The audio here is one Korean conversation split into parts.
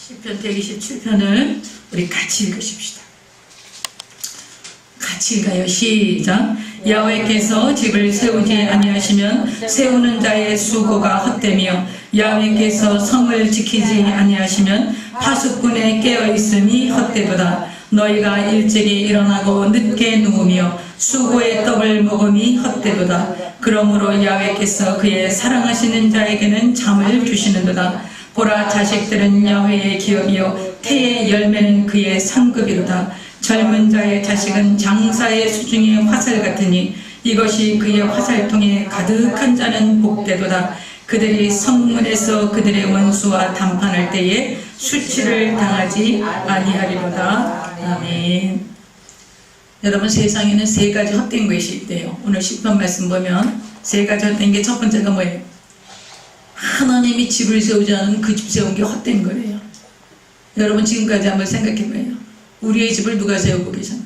시편 127편을 우리 같이 읽으십시다. 같이 읽어요. 시작. 야훼께서 집을 세우지 아니하시면 세우는 자의 수고가 헛되며 야훼께서 성을 지키지 아니하시면 파수꾼의 깨어있음이 헛되도다. 너희가 일찍이 일어나고 늦게 누우며 수고의 떡을 먹음이 헛되도다. 그러므로 야훼께서 그의 사랑하시는 자에게는 잠을 주시는도다. 보라, 자식들은 야훼의 기업이요 태의 열매는 그의 상급이로다. 젊은 자의 자식은 장사의 수중의 화살 같으니 이것이 그의 화살통에 가득한 자는 복되도다. 그들이 성문에서 그들의 원수와 담판할 때에 수치를 당하지 아니하리로다. 아멘. 여러분, 세상에는 세 가지 헛된 것이 있대요. 오늘 10편 말씀 보면 세 가지 헛된 게 첫 번째가 뭐예요? 하나님이 집을 세우지 않으면 그 집 세운 게 헛된 거래요. 여러분, 지금까지 한번 생각해봐요. 우리의 집을 누가 세우고 계셨나?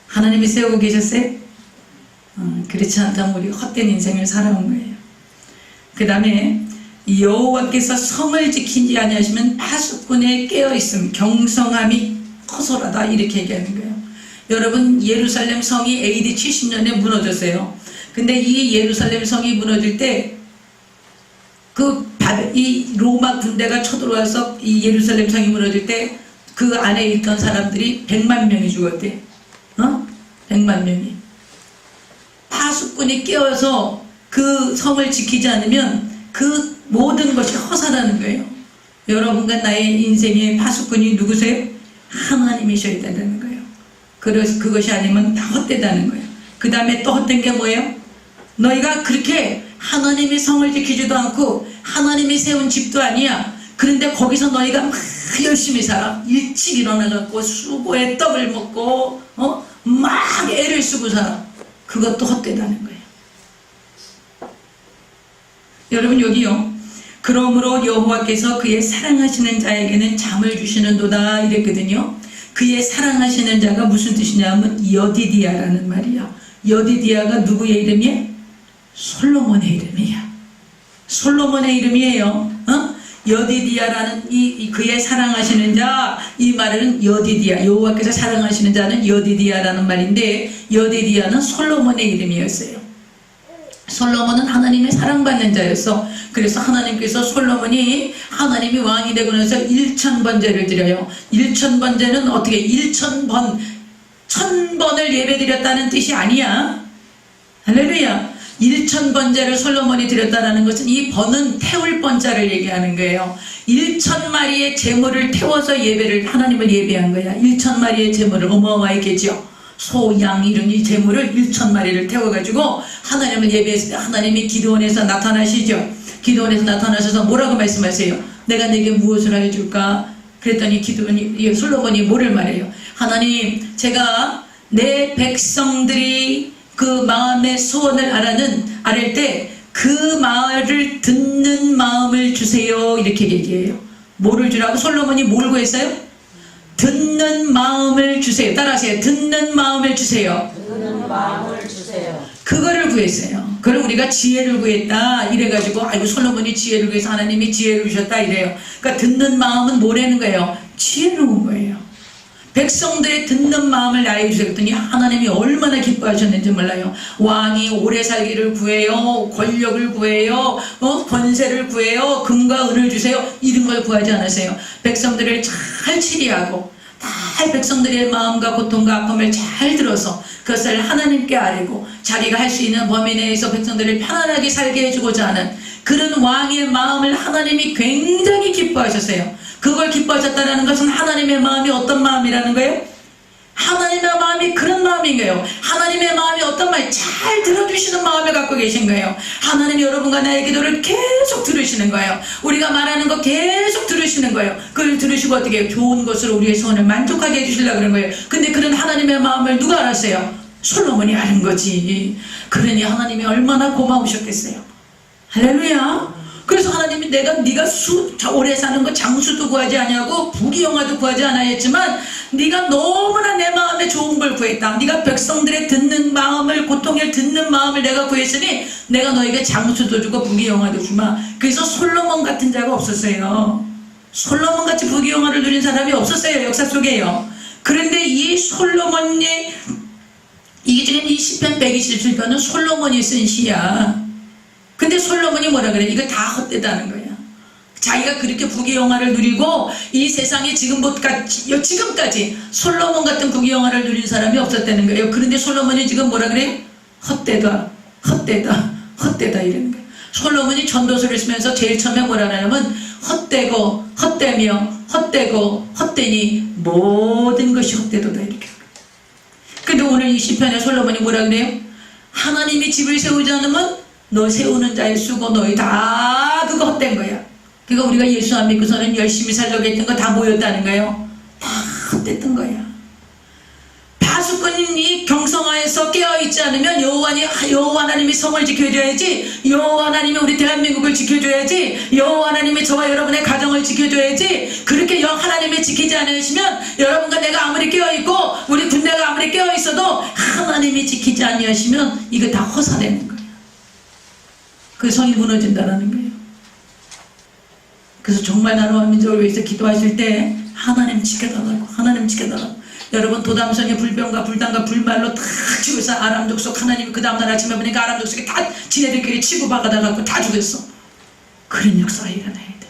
하나님이 세우고 계셨어요? 그렇지 않다면 우리 헛된 인생을 살아온 거예요. 그 다음에 여호와께서 성을 지키지 아니하시면 파수꾼에 깨어있음, 경성함이 허술하다, 이렇게 얘기하는 거예요. 여러분, 예루살렘 성이 AD 70년에 무너졌어요. 근데 이 예루살렘 성이 무너질 때 이 로마 군대가 쳐들어와서 이 예루살렘 성이 무너질 때 그 안에 있던 사람들이 100만 명이 죽었대. 100만 명이. 파수꾼이 깨어서 그 성을 지키지 않으면 그 모든 것이 허사라는 거예요. 여러분과 나의 인생의 파수꾼이 누구세요? 하나님이셔야 된다는 거예요. 그래서 그것이 아니면 다 헛되다는 거예요. 그 다음에 또 헛된 게 뭐예요? 너희가 그렇게 하나님이 성을 지키지도 않고 하나님이 세운 집도 아니야. 그런데 거기서 너희가 막 열심히 살아. 일찍 일어나갖고 수고의 떡을 먹고 막 애를 쓰고 살아. 그것도 헛되다는 거예요. 여러분, 여기요. 그러므로 여호와께서 그의 사랑하시는 자에게는 잠을 주시는도다, 이랬거든요. 그의 사랑하시는 자가 무슨 뜻이냐면 여디디아라는 말이야. 여디디아가 누구의 이름이에요? 솔로몬의 이름이야. 솔로몬의 이름이에요. 여디디아라는 그의 사랑하시는 자, 이 말은 여디디아, 여호와께서 사랑하시는 자는 여디디아라는 말인데, 여디디아는 솔로몬의 이름이었어요. 솔로몬은 하나님의 사랑받는 자였어. 그래서 하나님께서 솔로몬이 하나님이 왕이 되고 나서 1000번제를 드려요. 1000번제는 어떻게 1000번, 1000번을 예배드렸다는 뜻이 아니야. 할렐루야. 1000번제를 솔로몬이 드렸다는 것은 이 번은 태울 번자를 얘기하는 거예요. 1000마리의 제물을 태워서 예배를, 하나님을 예배한 거야. 1000마리의 제물을, 어마어마했겠죠. 소, 양 이런 이 제물을 1000마리를 태워가지고 하나님을 예배했을 때 하나님이 기드온에서 나타나시죠. 기드온에서 나타나셔서 뭐라고 말씀하세요? 내가 내게 무엇을 해줄까? 그랬더니 기드온이, 솔로몬이 뭐를 말해요? 하나님, 제가 내 백성들이 그 마음의 소원을 아를 때 그 말을 듣는 마음을 주세요, 이렇게 얘기해요. 뭐를 주라고? 솔로몬이 뭘 구했어요? 듣는 마음을 주세요. 따라하세요. 듣는 마음을 주세요. 듣는 마음을 주세요. 그거를 구했어요. 그럼 우리가 지혜를 구했다 이래가지고 아이고 솔로몬이 지혜를 구해서 하나님이 지혜를 주셨다 이래요. 그러니까 듣는 마음은 뭐라는 거예요? 지혜로운 거예요. 백성들의 듣는 마음을 나에게 주세요. 그랬더니 하나님이 얼마나 기뻐하셨는지 몰라요. 왕이 오래 살기를 구해요. 권력을 구해요. 권세를 구해요. 금과 은을 주세요. 이런 걸 구하지 않았어요. 백성들을 잘 치리하고 잘 백성들의 마음과 고통과 아픔을 잘 들어서 그것을 하나님께 아뢰고 자기가 할 수 있는 범위 내에서 백성들을 편안하게 살게 해주고자 하는 그런 왕의 마음을 하나님이 굉장히 기뻐하셨어요. 그걸 기뻐하셨다는 것은 하나님의 마음이 어떤 마음이라는 거예요? 하나님의 마음이 그런 마음인 거예요. 하나님의 마음이 어떤 마음이 잘 들어주시는 마음을 갖고 계신 거예요. 하나님이 여러분과 나의 기도를 계속 들으시는 거예요. 우리가 말하는 거 계속 들으시는 거예요. 그걸 들으시고 어떻게 해요? 좋은 것으로 우리의 소원을 만족하게 해주시려고 그런 거예요. 근데 그런 하나님의 마음을 누가 알았어요? 솔로몬이 아는 거지. 그러니 하나님이 얼마나 고마우셨겠어요. 할렐루야. 그래서 하나님이 네가 오래 사는 거 장수도 구하지 아니하고 부귀영화도 구하지 않았지만 네가 너무나 내 마음에 좋은 걸 구했다. 네가 백성들의 듣는 마음을, 고통을 듣는 마음을 내가 구했으니 내가 너에게 장수도 주고 부귀영화도 주마. 그래서 솔로몬 같은 자가 없었어요. 솔로몬 같이 부귀영화를 누린 사람이 없었어요, 역사 속에요. 그런데 이 솔로몬의 이게 지금 이 시편 127편은 솔로몬이 쓴 시야. 근데 솔로몬이 뭐라 그래? 이거 다 헛되다는 거야. 자기가 그렇게 부귀영화를 누리고 이 세상에 지금까지 솔로몬 같은 부귀영화를 누린 사람이 없었다는 거예요. 그런데 솔로몬이 지금 뭐라 그래? 헛되다, 헛되다, 헛되다 이러는 거예요. 솔로몬이 전도서를 쓰면서 제일 처음에 뭐라 하냐면 헛되고 헛되며 헛되고 헛되니 모든 것이 헛되도다 이렇게. 근데 오늘 이 시편에 솔로몬이 뭐라 그래요? 하나님이 집을 세우지 않으면 너 세우는 자의 수고 너희 다 그거 헛된 거야. 그러니까 우리가 예수 안 믿고서는 열심히 살려고 했던 거 다 모였다는 거예요. 다 헛됐던 거야. 파수꾼이 경성하에서 깨어있지 않으면 여호와 하나님이 성을 지켜줘야지, 여호와 하나님이 우리 대한민국을 지켜줘야지, 여호와 하나님이 저와 여러분의 가정을 지켜줘야지. 그렇게 하나님이 지키지 않으시면 여러분과 내가 아무리 깨어있고 우리 군대가 아무리 깨어있어도 하나님이 지키지 아니하시면 이거 다 허사되는 거예요. 그 성이 무너진다는 거예요. 그래서 정말 나라와 민족을 위해서 기도하실 때 하나님 지켜달라고, 하나님 지켜달라고. 여러분 도담성의 불병과 불단과 불말로 다 죽어서 아람 족속 하나님이 그 다음날 아침에 보니까 아람 족속이 다 지네들끼리 치고 박아다갖고 다 죽였어. 그런 역사가 일어나야 돼.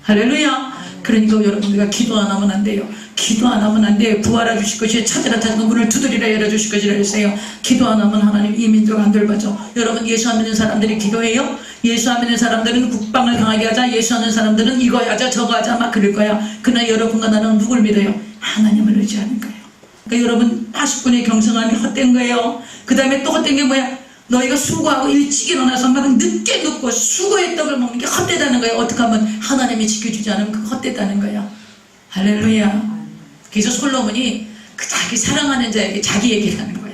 할렐루야. 그러니까 여러분 우리가 기도 안 하면 안 돼요. 기도 안 하면 안 돼요. 구하라 주실 것이 찾으라 찾는 문을 두드리라 열어주실 것이라 했어요. 기도 안 하면 하나님 이 민족 안 돌봐줘. 여러분 예수 안 믿는 사람들이 기도해요? 예수 안 믿는 사람들은 국방을 강하게 하자, 예수 안 믿는 사람들은 이거 하자 저거 하자 막 그럴 거야. 그러나 여러분과 나는 누굴 믿어요? 하나님을 의지하는 거예요. 그러니까 여러분 80분의 경성함이 헛된 거예요. 그 다음에 또 헛된 게 뭐야? 너희가 수고하고 일찍 일어나서 막 늦게 눕고 수고의 떡을 먹는 게 헛되다는 거예요. 어떻게 하면 하나님이 지켜주지 않으면 그거 헛되다는 거야. 할렐루야. 그래서 솔로몬이 그 자기 사랑하는 자에게 자기 얘기를 하는 거야.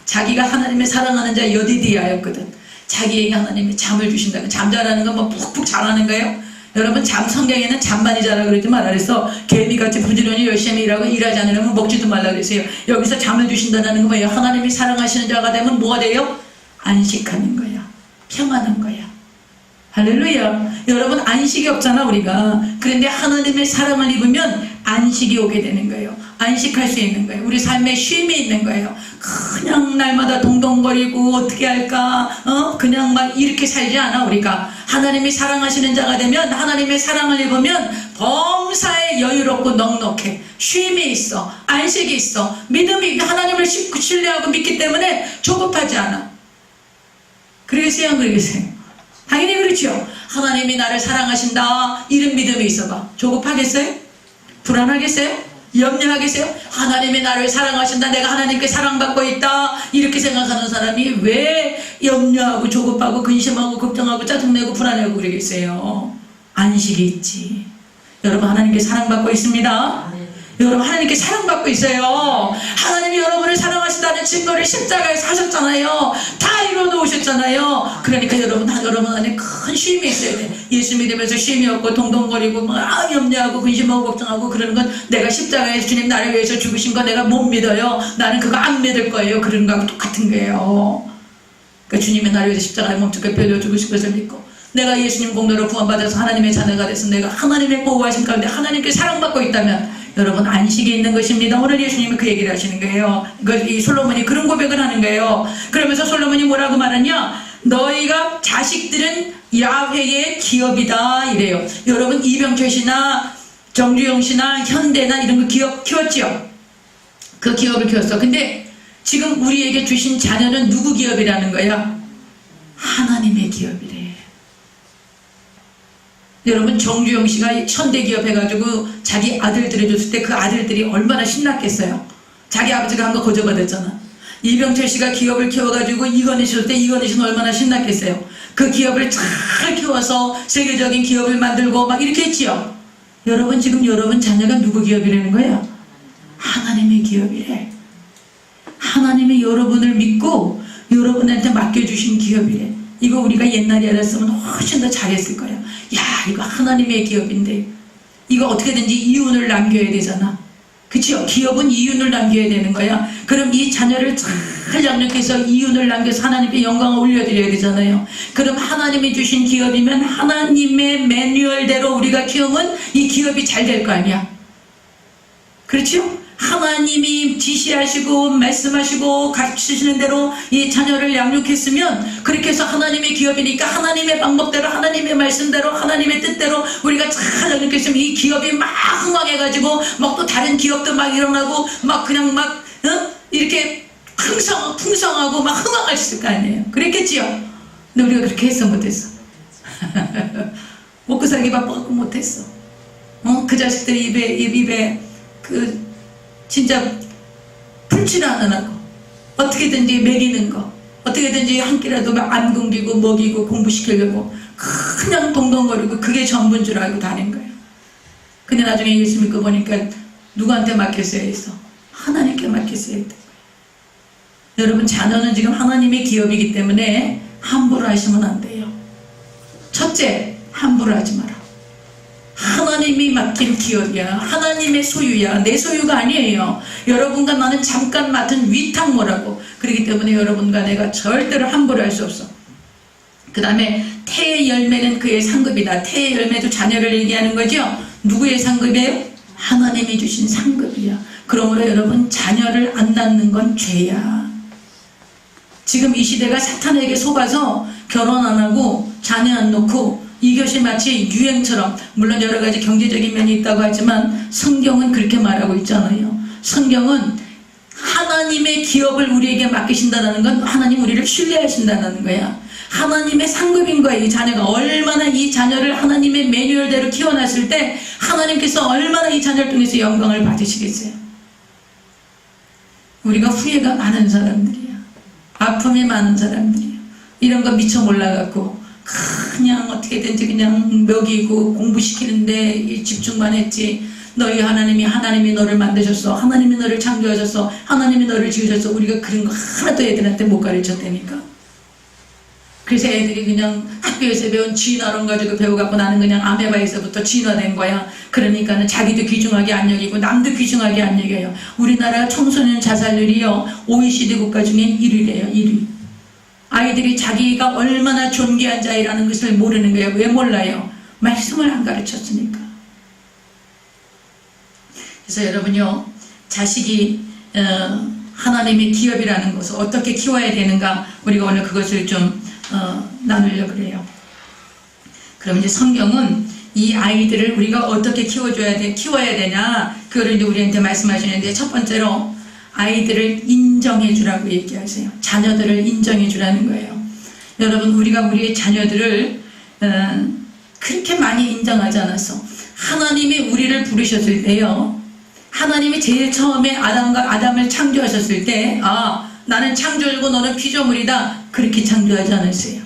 자기가 하나님의 사랑하는 자 여디디아였거든. 자기에게 하나님이 잠을 주신다고. 잠 잘하는 건 뭐 푹푹 잘하는 거예요? 여러분 성경에는 잠만이 자라 그러지 말라 그래서 개미같이 부지런히 열심히 일하고 일하지 않으려면 먹지도 말라 그랬어요. 여기서 잠을 주신다는 건 뭐예요? 하나님이 사랑하시는 자가 되면 뭐가 돼요? 안식하는 거야. 평안한 거야. 할렐루야. 여러분 안식이 없잖아 우리가. 그런데 하나님의 사랑을 입으면 안식이 오게 되는 거예요. 안식할 수 있는 거예요. 우리 삶에 쉼이 있는 거예요. 그냥 날마다 동동거리고 어떻게 할까 그냥 막 이렇게 살지 않아. 우리가 하나님이 사랑하시는 자가 되면, 하나님의 사랑을 입으면 범사에 여유롭고 넉넉해. 쉼이 있어. 안식이 있어. 믿음이, 하나님을 신뢰하고 믿기 때문에 조급하지 않아. 그러겠어요? 안 그러겠어요? 당연히 그렇죠. 하나님이 나를 사랑하신다 이런 믿음이 있어봐. 조급하겠어요? 불안하겠어요? 염려하겠어요? 하나님이 나를 사랑하신다, 내가 하나님께 사랑받고 있다 이렇게 생각하는 사람이 왜 염려하고 조급하고 근심하고 걱정하고 짜증내고 불안해하고 그러겠어요? 안식이 있지. 여러분 하나님께 사랑받고 있습니다. 여러분 하나님께 사랑받고 있어요. 하나님이 여러분을 사랑하신다는 증거를 십자가에서 하셨잖아요. 다 이뤄놓으셨잖아요. 그러니까 여러분 안에 큰 쉼이 있어야 돼. 예수 믿으면서 쉼이 없고 동동거리고 막 염려하고 근심하고 걱정하고 그러는 건 내가 십자가에서 주님 나를 위해서 죽으신 거 내가 못 믿어요. 나는 그거 안 믿을 거예요. 그런 거하고 똑같은 거예요. 그러니까 주님이 나를 위해서 십자가에 몸집게 뼈려 죽으신 것을 믿고 내가 예수님 공로로 구원받아서 하나님의 자녀가 돼서 내가 하나님의 보호하심 가운데 하나님께 사랑받고 있다면 여러분 안식이 있는 것입니다. 오늘 예수님이 그 얘기를 하시는 거예요. 이 솔로몬이 그런 고백을 하는 거예요. 그러면서 솔로몬이 뭐라고 말하냐? 너희가 자식들은 야훼의 기업이다 이래요. 여러분 이병철 씨나 정주영 씨나 현대나 이런 거 기업 키웠죠. 그 기업을 키웠어. 근데 지금 우리에게 주신 자녀는 누구 기업이라는 거야? 하나님의 기업이래. 여러분 정주영 씨가 현대기업 해가지고 자기 아들들을 줬을 때 그 아들들이 얼마나 신났겠어요. 자기 아버지가 한 거 거저받았잖아. 이병철 씨가 기업을 키워가지고 이건희 씨 줄 때 이건희 씨는 얼마나 신났겠어요. 그 기업을 잘 키워서 세계적인 기업을 만들고 막 이렇게 했지요. 여러분 지금 여러분 자녀가 누구 기업이라는 거야? 하나님의 기업이래. 하나님이 여러분을 믿고 여러분한테 맡겨주신 기업이래. 이거 우리가 옛날에 알았으면 훨씬 더 잘했을 거야. 야 이거 하나님의 기업인데 이거 어떻게든지 이윤을 남겨야 되잖아. 그치요? 기업은 이윤을 남겨야 되는 거야. 그럼 이 자녀를 잘 양육해서 이윤을 남겨서 하나님께 영광을 올려드려야 되잖아요. 그럼 하나님이 주신 기업이면 하나님의 매뉴얼대로 우리가 키우면 이 기업이 잘 될 거 아니야. 그렇죠? 하나님이 지시하시고 말씀하시고 가르치시는 대로 이 자녀를 양육했으면 그렇게 해서 하나님의 기업이니까 하나님의 방법대로 하나님의 말씀대로 하나님의 뜻대로 우리가 잘 양육했으면 이 기업이 막 흥왕해가지고 막 또 다른 기업도 막 일어나고 막 그냥 막 이렇게 풍성하고 막 흥왕할 수 있을 거 아니에요. 그랬겠지요? 근데 우리가 그렇게 했어 못했어? 먹고 살기 바빠서 못했어. 그 자식들이 입에 진짜 풀칠을 안 하고 어떻게든지 먹이는 거 어떻게든지 한 끼라도 안 굶기고 먹이고 공부시키려고 그냥 동동거리고 그게 전부인 줄 알고 다닌 거예요. 근데 나중에 예수 믿고 보니까 누구한테 맡겼어야 했어? 하나님께 맡겼어야 했대. 여러분 자녀는 지금 하나님의 기업이기 때문에 함부로 하시면 안 돼요. 첫째, 함부로 하지 마라. 하나님이 맡긴 기업이야. 하나님의 소유야. 내 소유가 아니에요. 여러분과 나는 잠깐 맡은 위탁모라고. 그렇기 때문에 여러분과 내가 절대로 함부로 할 수 없어. 그 다음에 태의 열매는 그의 상급이다. 태의 열매도 자녀를 얘기하는 거죠. 누구의 상급이에요? 하나님이 주신 상급이야. 그러므로 여러분 자녀를 안 낳는 건 죄야. 지금 이 시대가 사탄에게 속아서 결혼 안 하고 자녀 안 놓고 이것이 마치 유행처럼, 물론 여러 가지 경제적인 면이 있다고 하지만 성경은 그렇게 말하고 있잖아요. 성경은 하나님의 기업을 우리에게 맡기신다는 건 하나님 우리를 신뢰하신다는 거야. 하나님의 상급인 거야. 이 자녀가 얼마나 이 자녀를 하나님의 매뉴얼대로 키워놨을 때 하나님께서 얼마나 이 자녀를 통해서 영광을 받으시겠어요. 우리가 후회가 많은 사람들이야. 아픔이 많은 사람들이야. 이런 거 미처 몰라갖고 그냥 어떻게든지 그냥 먹이고 공부시키는데 집중만 했지. 너희 하나님이 너를 만드셨어. 하나님이 너를 창조하셨어. 하나님이 너를 지으셨어. 우리가 그런 거 하나도 애들한테 못 가르쳤다니까. 그래서 애들이 그냥 학교에서 배운 진화론 가지고 배워갖고 나는 그냥 아메바에서부터 진화된 거야. 그러니까는 자기도 귀중하게 안 여기고 남도 귀중하게 안 여겨요. 우리나라 청소년 자살률이요 OECD 국가 중에 1위래요. 1위. 아이들이 자기가 얼마나 존귀한 자이라는 것을 모르는 거예요. 왜 몰라요? 말씀을 안 가르쳤으니까. 그래서 여러분요, 자식이 하나님의 기업이라는 것을 어떻게 키워야 되는가, 우리가 오늘 그것을 좀 나누려고 그래요. 그럼 이제 성경은 이 아이들을 우리가 어떻게 키워야 되냐, 그거를 이제 우리한테 말씀하시는데, 첫 번째로 아이들을 인정해 주라고 얘기하세요. 자녀들을 인정해 주라는 거예요. 여러분, 우리가 우리의 자녀들을 그렇게 많이 인정하지 않았어. 하나님이 우리를 부르셨을 때요, 하나님이 제일 처음에 아담을 창조하셨을 때, 나는 창조주고 너는 피조물이다, 그렇게 창조하지 않았어요.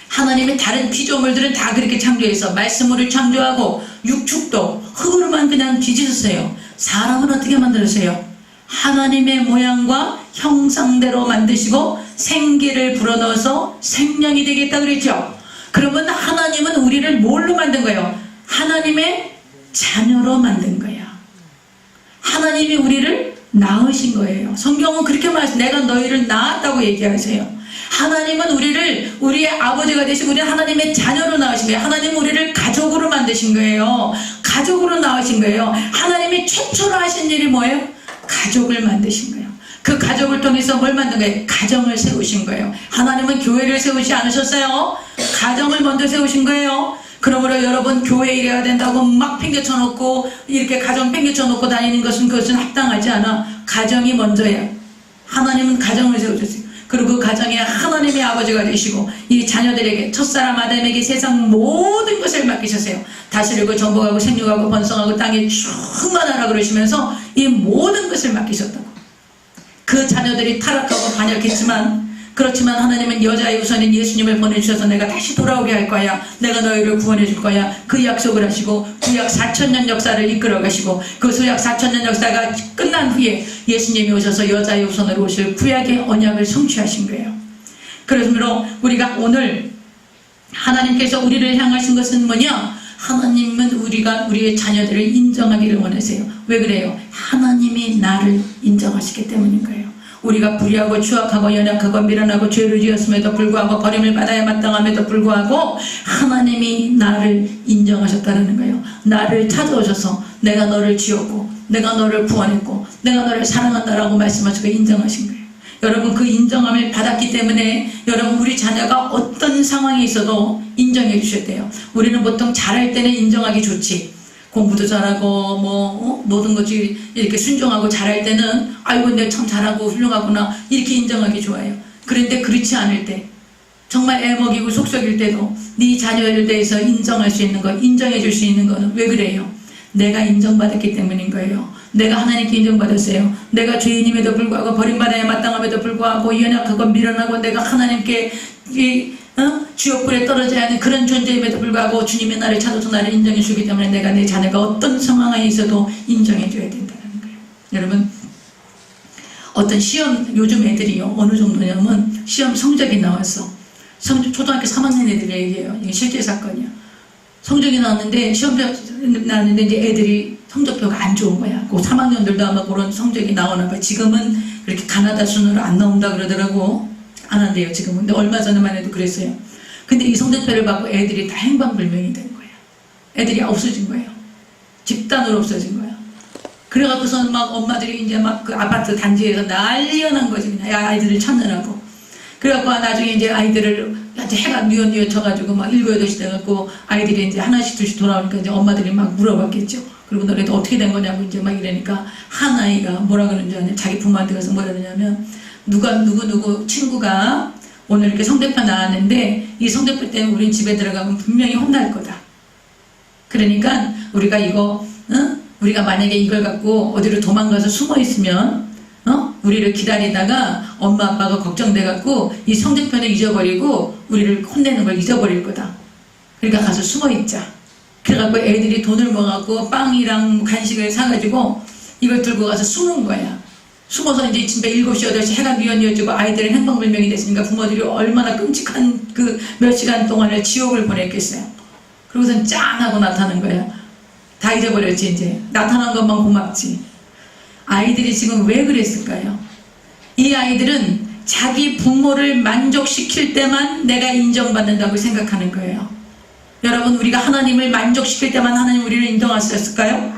하나님이 다른 피조물들은 다 그렇게 창조해서 말씀으로 창조하고 육축도 흙으로만 그냥 뒤지셨어요. 사람은 어떻게 만들었어요? 하나님의 모양과 형상대로 만드시고 생기를 불어넣어서 생명이 되겠다 그랬죠. 그러면 하나님은 우리를 뭘로 만든 거예요? 하나님의 자녀로 만든 거야. 하나님이 우리를 낳으신 거예요. 성경은 그렇게 말해서 내가 너희를 낳았다고 얘기하세요. 하나님은 우리를 우리의 아버지가 되시고 우리 하나님의 자녀로 낳으신 거예요. 하나님은 우리를 가족으로 만드신 거예요. 가족으로 낳으신 거예요. 하나님이 최초로 하신 일이 뭐예요? 가족을 만드신 거예요. 그 가족을 통해서 뭘 만든 거예요? 가정을 세우신 거예요. 하나님은 교회를 세우지 않으셨어요. 가정을 먼저 세우신 거예요. 그러므로 여러분, 교회 일해야 된다고 막 팽개쳐놓고 이렇게 가정 팽개쳐놓고 다니는 그것은 합당하지 않아. 가정이 먼저야. 하나님은 가정을 세우셨어요. 그리고 그 가정에 하나님의 아버지가 되시고 이 자녀들에게, 첫사람 아담에게 세상 모든 것을 맡기셨어요. 다스리고 정복하고 생육하고 번성하고 땅에 충만하라 그러시면서 이 모든 것을 맡기셨다고. 그 자녀들이 타락하고 반역했지만, 그렇지만 하나님은 여자의 우선인 예수님을 보내주셔서 내가 다시 돌아오게 할 거야, 내가 너희를 구원해 줄 거야, 그 약속을 하시고 구약 4000년 역사를 이끌어 가시고, 그 구약 4000년 역사가 끝난 후에 예수님이 오셔서 여자의 우선으로 오실 구약의 언약을 성취하신 거예요. 그러므로 우리가 오늘 하나님께서 우리를 향하신 것은 뭐냐? 하나님은 우리의 자녀들을 인정하기를 원하세요. 왜 그래요? 하나님이 나를 인정하시기 때문인 거예요. 우리가 불의하고 추악하고 연약하고 미련하고 죄를 지었음에도 불구하고 버림을 받아야 마땅함에도 불구하고 하나님이 나를 인정하셨다는 거예요. 나를 찾아오셔서 내가 너를 지었고 내가 너를 구원했고 내가 너를 사랑한다라고 말씀하시고 인정하신 거예요. 여러분, 그 인정함을 받았기 때문에 여러분, 우리 자녀가 어떤 상황에 있어도 인정해 주셔야 돼요. 우리는 보통 잘할 때는 인정하기 좋지. 공부도 잘하고 모든 것이 이렇게 순종하고 잘할 때는 아이고 내가 참 잘하고 훌륭하구나 이렇게 인정하기 좋아요. 그런데 그렇지 않을 때, 정말 애먹이고 속썩일 때도 네 자녀에 대해서 인정할 수 있는 것, 인정해 줄 수 있는 거는 왜 그래요? 내가 인정받았기 때문인 거예요. 내가 하나님께 인정받았어요. 내가 죄인임에도 불구하고 버림받아야 마땅함에도 불구하고 연약하고 미련하고 내가 하나님께 지옥불에 떨어져야 하는 그런 존재임에도 불구하고 주님이 나를 찾아서 나를 인정해 주기 때문에 내가 내 자녀가 어떤 상황에 있어도 인정해 줘야 된다는 거예요. 여러분, 어떤 시험, 요즘 애들이요 어느 정도냐면 시험 성적이 나왔어. 초등학교 3학년 애들 얘기해요. 이게 실제 사건이야. 성적이 나왔는데 시험 나왔는데 이제 애들이 성적표가 안 좋은 거야. 그 3학년들도 아마 그런 성적이 나오나 봐. 지금은 그렇게 가나다 순으로 안 나온다 그러더라고. 안 한대요 지금은. 근데 얼마 전에만 해도 그랬어요. 근데 이 성적표를 받고 애들이 다 행방불명이 된 거야. 애들이 없어진 거예요. 집단으로 없어진 거야. 그래갖고서 막 엄마들이 이제 막 그 아파트 단지에서 난리가 난 거지. 그냥 아이들을 찾느라고. 그래갖고 나중에 이제 아이들을 이제 해가 뉘엿뉘엿 쳐가지고 막 7, 8시 돼갖고 아이들이 이제 하나씩 둘씩 돌아오니까 이제 엄마들이 막 물어봤겠죠. 그리고 너네도 어떻게 된 거냐고 이제 막 이러니까 한 아이가 뭐라 그러는지 아냐. 자기 부모한테 가서 뭐라 그러냐면 누구 친구가 오늘 이렇게 성적표 나왔는데 이 성적표 때문에 우린 집에 들어가면 분명히 혼날 거다. 그러니까 우리가 이거 우리가 만약에 이걸 갖고 어디로 도망가서 숨어 있으면 우리를 기다리다가 엄마 아빠가 걱정돼 갖고 이 성적표를 잊어버리고 우리를 혼내는 걸 잊어버릴 거다. 그러니까 가서 숨어 있자. 그래갖고 애들이 돈을 모아갖고 빵이랑 간식을 사가지고 이걸 들고 가서 숨은 거야. 숨어서 이제 집에 7시, 8시 해가 뉘엿뉘엿지고 아이들은 행방불명이 됐으니까 부모들이 얼마나 끔찍한 그 몇 시간 동안을 지옥을 보냈겠어요. 그러고선 짠 하고 나타나는 거야. 다 잊어버렸지 이제. 나타난 것만 고맙지. 아이들이 지금 왜 그랬을까요? 이 아이들은 자기 부모를 만족시킬 때만 내가 인정받는다고 생각하는 거예요. 여러분, 우리가 하나님을 만족시킬 때만 하나님 우리를 인정하셨을까요?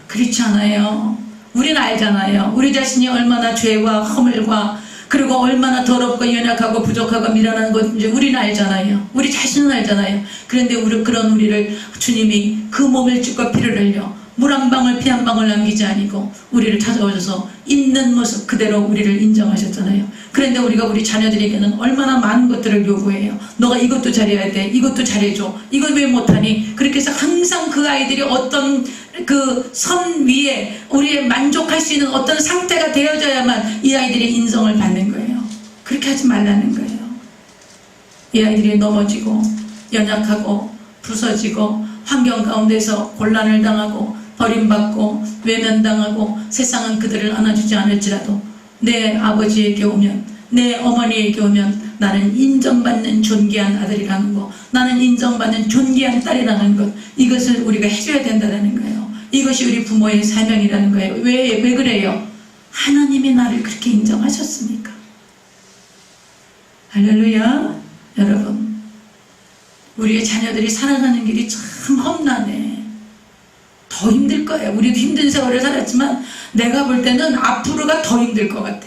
그렇지 않아요. 우리는 알잖아요. 우리 자신이 얼마나 죄와 허물과 그리고 얼마나 더럽고 연약하고 부족하고 미련한 건지 우리는 알잖아요. 우리 자신은 알잖아요. 그런데 그런 우리를 주님이 그 몸을 찢고 피를 흘려 물 한 방울 피 한 방울 남기지 아니고 우리를 찾아오셔서 있는 모습 그대로 우리를 인정하셨잖아요. 그런데 우리가 우리 자녀들에게는 얼마나 많은 것들을 요구해요. 너가 이것도 잘해야 돼. 이것도 잘해줘. 이걸 왜 못하니? 그렇게 해서 항상 그 아이들이 어떤 그 선 위에 우리의 만족할 수 있는 어떤 상태가 되어져야만 이 아이들의 인정을 받는 거예요. 그렇게 하지 말라는 거예요. 이 아이들이 넘어지고 연약하고 부서지고 환경 가운데서 곤란을 당하고 버림받고 외면당하고 세상은 그들을 안아주지 않을지라도 내 아버지에게 오면 내 어머니에게 오면 나는 인정받는 존귀한 아들이라는 거, 나는 인정받는 존귀한 딸이라는 것, 이것을 우리가 해줘야 된다는 거예요. 이것이 우리 부모의 사명이라는 거예요. 왜 그래요? 하나님이 나를 그렇게 인정하셨으니까. 할렐루야. 여러분, 우리의 자녀들이 살아가는 길이 참 험난해. 더 힘들 거예요. 우리도 힘든 세월을 살았지만 내가 볼 때는 앞으로가 더 힘들 것 같아.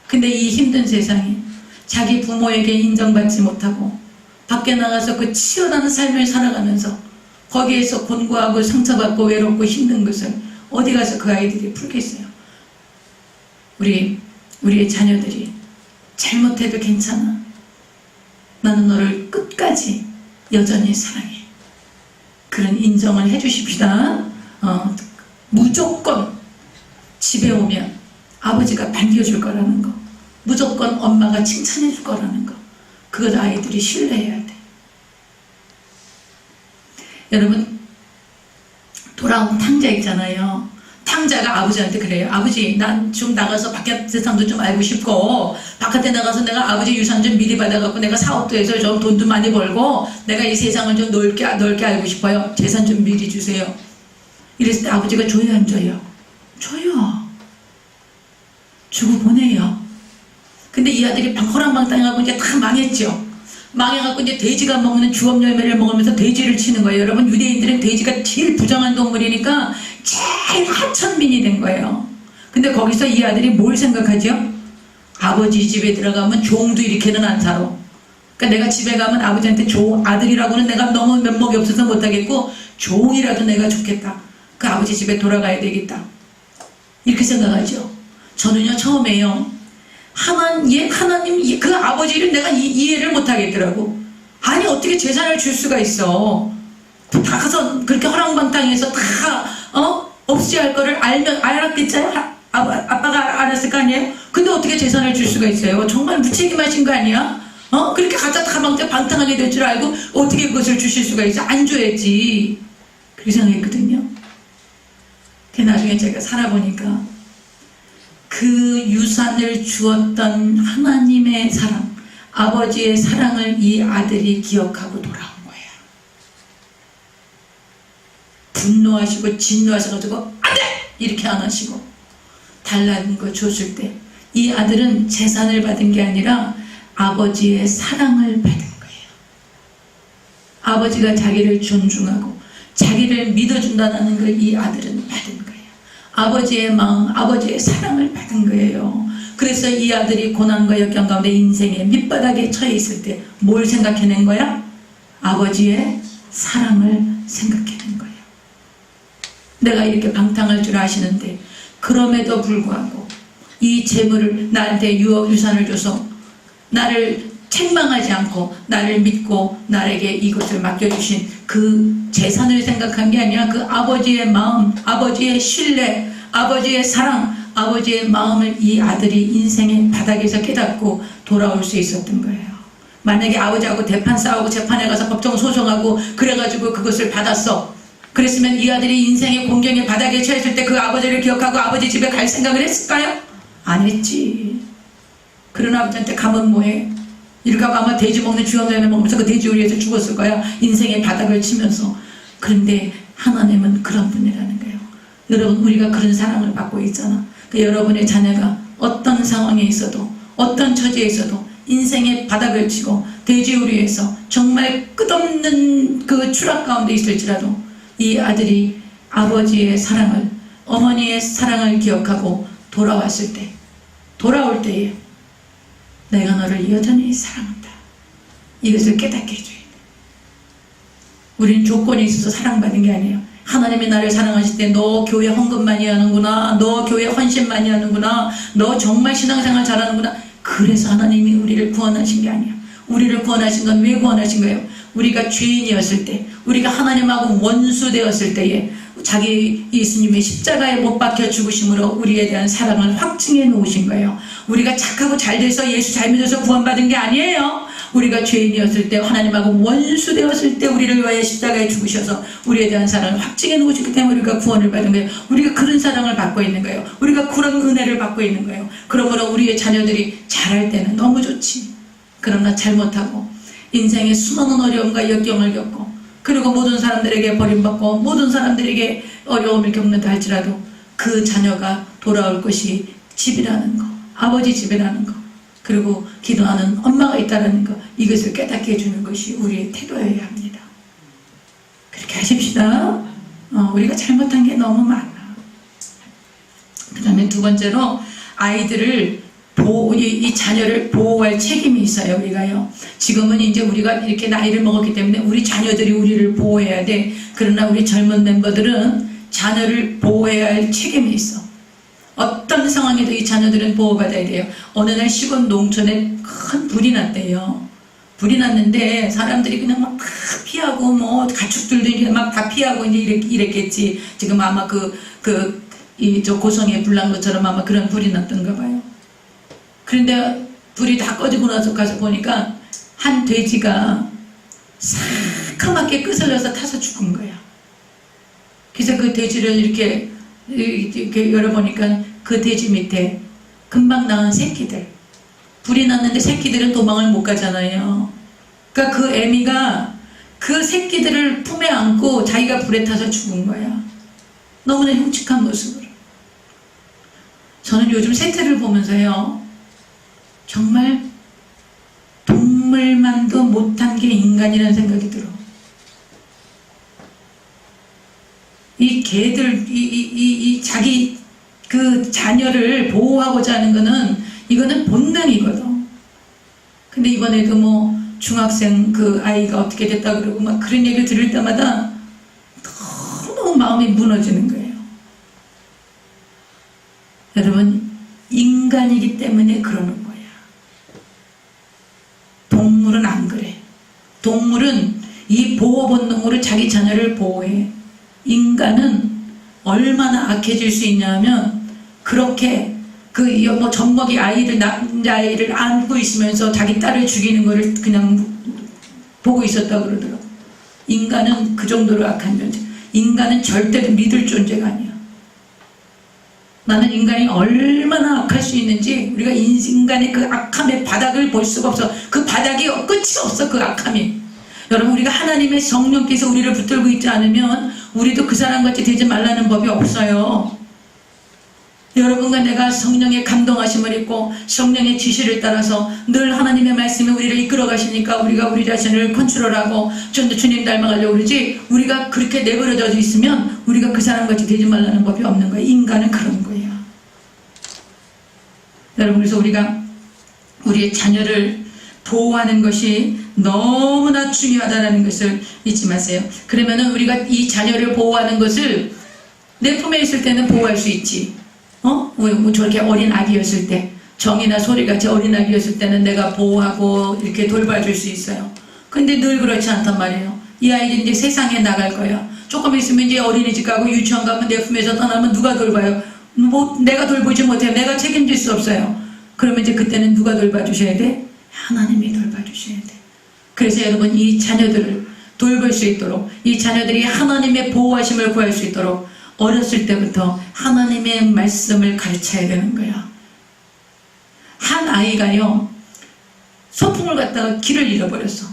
근데 이 힘든 세상에 자기 부모에게 인정받지 못하고 밖에 나가서 그 치열한 삶을 살아가면서 거기에서 곤고하고 상처받고 외롭고 힘든 것을 어디 가서 그 아이들이 풀겠어요. 우리의 자녀들이 잘못해도 괜찮아. 나는 너를 끝까지 여전히 사랑해. 그런 인정을 해주십시다. 무조건 집에 오면 아버지가 반겨줄 거라는 거, 무조건 엄마가 칭찬해 줄 거라는 거, 그걸 아이들이 신뢰해야 돼. 여러분, 돌아온 탕자 있잖아요. 탕자가 아버지한테 그래요. 아버지, 난 좀 나가서 밖에 세상도 좀 알고 싶고 바깥에 나가서 내가 아버지 유산 좀 미리 받아갖고 내가 사업도 해서 좀 돈도 많이 벌고 내가 이 세상을 좀 넓게 알고 싶어요. 재산 좀 미리 주세요. 이랬을 때 아버지가 줘요, 안 줘요? 줘요. 주고 보내요. 근데 이 아들이 호랑방탕하고 이제 다 망했죠. 망해갖고 이제 돼지가 먹는 주업 열매를 먹으면서 돼지를 치는 거예요. 여러분, 유대인들은 돼지가 제일 부정한 동물이니까 제일 하천민이 된 거예요. 근데 거기서 이 아들이 뭘 생각하죠? 아버지 집에 들어가면 종도 이렇게는 안 살아. 그러니까 내가 집에 가면 아버지한테 아들이라고는 내가 너무 면목이 없어서 못하겠고 종이라도 내가 좋겠다. 그 아버지 집에 돌아가야 되겠다. 이렇게 생각하죠. 저는요, 처음에요. 하나님, 그 아버지를 내가 이해를 못하겠더라고. 아니, 어떻게 재산을 줄 수가 있어. 다 가서 그렇게 허랑방탕해서 없이 할 거를 알았겠죠? 아빠가 알았을 거 아니에요? 근데 어떻게 재산을 줄 수가 있어요? 정말 무책임하신 거 아니야? 그렇게 갖다 다 방탕하게 될 줄 알고 어떻게 그것을 주실 수가 있어? 안 줘야지. 그렇게 생각했거든요. 그 나중에 제가 살아보니까 그 유산을 주었던 하나님의 사랑, 아버지의 사랑을 이 아들이 기억하고 돌아온 거예요. 분노하시고 진노하셔가지고 안 돼! 이렇게 안 하시고 달라는 거 줬을 때 이 아들은 재산을 받은 게 아니라 아버지의 사랑을 받은 거예요. 아버지가 자기를 존중하고 자기를 믿어준다는 걸 이 아들은 받은 거예요. 아버지의 마음, 아버지의 사랑을 받은 거예요. 그래서 이 아들이 고난과 역경 가운데 인생의 밑바닥에 처해 있을 때 뭘 생각해낸 거야? 아버지의 사랑을 생각해낸 거예요. 내가 이렇게 방탕할 줄 아시는데 그럼에도 불구하고 이 재물을 나한테 유산을 줘서 나를 책망하지 않고 나를 믿고 나에게 이것을 맡겨주신 그 재산을 생각한 게 아니라 그 아버지의 마음, 아버지의 신뢰, 아버지의 사랑, 아버지의 마음을 이 아들이 인생의 바닥에서 깨닫고 돌아올 수 있었던 거예요. 만약에 아버지하고 대판 싸우고 재판에 가서 법정 소송하고 그래가지고 그것을 받았어. 그랬으면 이 아들이 인생의 공경의 바닥에 처했을 때 그 아버지를 기억하고 아버지 집에 갈 생각을 했을까요? 안 했지. 그런 아버지한테 가면 뭐해? 이렇게 하고 아마 돼지 먹는 주염염을 먹으면서 그 돼지 요리에서 죽었을 거야. 인생의 바닥을 치면서. 그런데 하나님은 그런 분이라는 거예요. 여러분, 우리가 그런 사랑을 받고 있잖아. 그 여러분의 자녀가 어떤 상황에 있어도 어떤 처지에 있어도 인생의 바닥을 치고 돼지 요리에서 정말 끝없는 그 추락 가운데 있을지라도 이 아들이 아버지의 사랑을, 어머니의 사랑을 기억하고 돌아왔을 때, 돌아올 때에 내가 너를 여전히 사랑한다. 이것을 깨닫게 해줘야 돼. 우린 조건이 있어서 사랑받는 게 아니에요. 하나님이 나를 사랑하실 때 너 교회 헌금 많이 하는구나. 너 교회 헌신 많이 하는구나. 너 정말 신앙생활 잘하는구나. 그래서 하나님이 우리를 구원하신 게 아니야. 우리를 구원하신 건 왜 구원하신 거예요? 우리가 죄인이었을 때, 우리가 하나님하고 원수 되었을 때에 자기 예수님의 십자가에 못 박혀 죽으심으로 우리에 대한 사랑을 확증해 놓으신 거예요. 우리가 착하고 잘 돼서 예수 잘 믿어서 구원받은 게 아니에요. 우리가 죄인이었을 때, 하나님하고 원수 되었을 때 우리를 위하여 십자가에 죽으셔서 우리에 대한 사랑을 확증해 놓으셨기 때문에 우리가 구원을 받은 거예요. 우리가 그런 사랑을 받고 있는 거예요. 우리가 그런 은혜를 받고 있는 거예요. 그러므로 우리의 자녀들이 잘할 때는 너무 좋지. 그러나 잘못하고 인생의 수많은 어려움과 역경을 겪고 그리고 모든 사람들에게 버림받고 모든 사람들에게 어려움을 겪는다 할지라도 그 자녀가 돌아올 것이 집이라는 거, 아버지 집이라는 거, 그리고 기도하는 엄마가 있다는 거, 이것을 깨닫게 해주는 것이 우리의 태도여야 합니다. 그렇게 하십시다. 우리가 잘못한 게 너무 많아. 그 다음에 두 번째로 아이들을 이 자녀를 보호할 책임이 있어요. 우리가요. 지금은 이제 우리가 이렇게 나이를 먹었기 때문에 우리 자녀들이 우리를 보호해야 돼. 그러나 우리 젊은 멤버들은 자녀를 보호해야 할 책임이 있어. 어떤 상황에도 이 자녀들은 보호받아야 돼요. 어느 날 시골 농촌에 큰 불이 났대요. 불이 났는데 사람들이 그냥 막 다 피하고 뭐 가축들도 이제 막 다 피하고 이제 이랬겠지. 지금 아마 저 고성에 불 난 것처럼 아마 그런 불이 났던가 봐요. 그런데 불이 다 꺼지고 나서 가서 보니까 한 돼지가 새카맣게 끄슬려서 타서 죽은 거야. 그래서 그 돼지를 이렇게 열어보니까 그 돼지 밑에 금방 낳은 새끼들, 불이 났는데 새끼들은 도망을 못 가잖아요. 그러니까 그 애미가 그 새끼들을 품에 안고 자기가 불에 타서 죽은 거야. 너무나 흉측한 모습으로. 저는 요즘 세태를 보면서요, 정말 동물만도 못한 게 인간이라는 생각이 들어. 이 개들, 자기 그 자녀를 보호하고자 하는 거는, 이거는 본능이거든. 근데 이번에도 뭐 중학생 그 아이가 어떻게 됐다 그러고 막 그런 얘기를 들을 때마다 너무 마음이 무너지는 거예요. 여러분, 인간이기 때문에 그러는 거야. 동물은 안 그래. 동물은 이 보호 본능으로 자기 자녀를 보호해. 인간은 얼마나 악해질 수 있냐면, 그렇게 뭐 젖먹이 남자아이를 안고 있으면서 자기 딸을 죽이는 거를 그냥 보고 있었다고 그러더라고. 인간은 그 정도로 악한 존재. 인간은 절대로 믿을 존재가 아니야. 나는 인간이 얼마나 악할 수 있는지, 우리가 인간의 그 악함의 바닥을 볼 수가 없어. 그 바닥이 끝이 없어, 그 악함이. 여러분, 우리가 하나님의 성령께서 우리를 붙들고 있지 않으면 우리도 그 사람같이 되지 말라는 법이 없어요. 여러분과 내가 성령의 감동하심을 입고 성령의 지시를 따라서 늘 하나님의 말씀이 우리를 이끌어 가시니까 우리가 우리 자신을 컨트롤하고 좀 더 주님 닮아가려고 그러지, 우리가 그렇게 내버려져 있으면 우리가 그 사람같이 되지 말라는 법이 없는 거예요. 인간은 그런 거예요. 여러분, 그래서 우리가 우리의 자녀를 보호하는 것이 너무나 중요하다는 것을 잊지 마세요. 그러면은 우리가 이 자녀를 보호하는 것을 내 품에 있을 때는 보호할 수 있지. 뭐 저렇게 어린 아기였을 때, 정이나 소리같이 어린 아기였을 때는 내가 보호하고 이렇게 돌봐줄 수 있어요. 근데 늘 그렇지 않단 말이에요. 이 아이들이 이제 세상에 나갈 거야. 조금 있으면 이제 어린이집 가고 유치원 가면 내 품에서 떠나면 누가 돌봐요? 뭐 내가 돌보지 못해요. 내가 책임질 수 없어요. 그러면 이제 그때는 누가 돌봐주셔야 돼? 하나님이 돌봐주셔야 돼. 그래서 여러분, 이 자녀들을 돌볼 수 있도록, 이 자녀들이 하나님의 보호하심을 구할 수 있도록 어렸을 때부터 하나님의 말씀을 가르쳐야 되는 거야. 한 아이가요, 소풍을 갔다가 길을 잃어버렸어.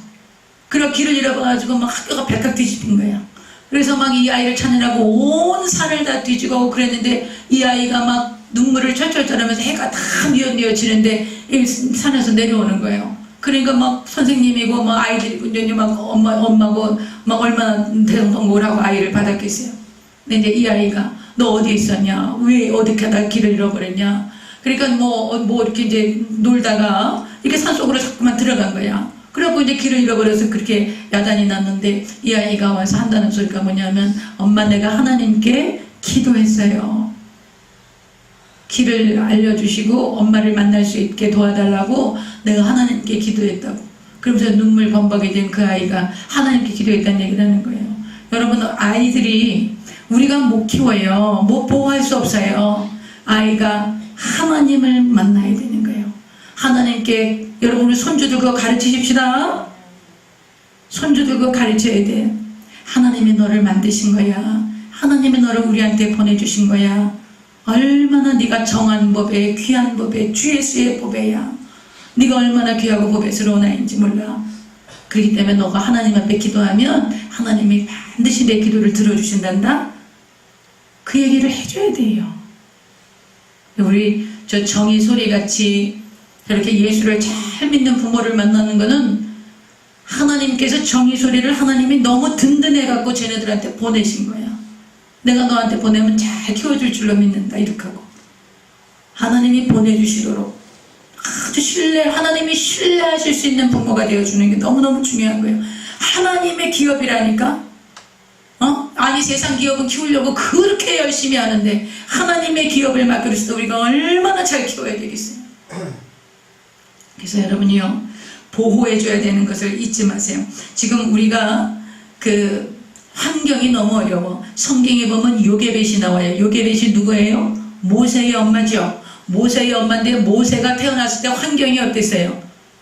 그리고 길을 잃어버려가지고 막 학교가 발칵 뒤집힌 거야. 그래서 막 이 아이를 찾느라고 온 산을 다 뒤지고 그랬는데, 이 아이가 막 눈물을 철철철 하면서 해가 다 뉘어지는데 이 산에서 내려오는 거예요. 그러니까 막 선생님이고 막 아이들이고 이제 막 엄마고 막 얼마나 대성통곡을 하고 아이를 받았겠어요. 근데 이제 이 아이가 너 어디 있었냐? 왜 어떻게 하다 길을 잃어버렸냐? 그러니까 뭐 이렇게 이제 놀다가 이렇게 산속으로 자꾸만 들어간 거야. 그래갖고 이제 길을 잃어버려서 그렇게 야단이 났는데, 이 아이가 와서 한다는 소리가 뭐냐면, 엄마, 내가 하나님께 기도했어요. 길을 알려주시고 엄마를 만날 수 있게 도와달라고 내가 하나님께 기도했다고. 그러면서 눈물 범벅이 된 그 아이가 하나님께 기도했다는 얘기를 하는 거예요. 여러분, 아이들이 우리가 못 키워요. 못 보호할 수 없어요. 아이가 하나님을 만나야 되는 거예요. 하나님께, 여러분, 우리 손주들 그거 가르치십시다. 손주들 그거 가르쳐야 돼. 하나님이 너를 만드신 거야. 하나님이 너를 우리한테 보내주신 거야. 얼마나 네가 정한 법에, 귀한 법에, 주 예수의 법에야. 네가 얼마나 귀하고 복스러운 아이인지 몰라. 그렇기 때문에 너가 하나님 앞에 기도하면 하나님이 반드시 내 기도를 들어주신단다. 그 얘기를 해줘야 돼요. 우리 저 정의 소리같이 저렇게 예수를 잘 믿는 부모를 만나는 거는, 하나님께서 정의 소리를 하나님이 너무 든든해갖고 쟤네들한테 보내신 거야. 내가 너한테 보내면 잘 키워줄 줄로 믿는다, 이렇게 하고. 하나님이 보내주시도록 아주 하나님이 신뢰하실 수 있는 부모가 되어주는 게 너무너무 중요한 거예요. 하나님의 기업이라니까. 아니, 세상 기업은 키우려고 그렇게 열심히 하는데 하나님의 기업을 맡겨주실 때 우리가 얼마나 잘 키워야 되겠어요. 그래서 여러분이요, 보호해줘야 되는 것을 잊지 마세요. 지금 우리가 그 환경이 너무 어려워. 성경에 보면 요게벳이 나와요. 요게벳이 누구예요? 모세의 엄마죠. 모세의 엄마인데, 모세가 태어났을 때 환경이 어땠어요?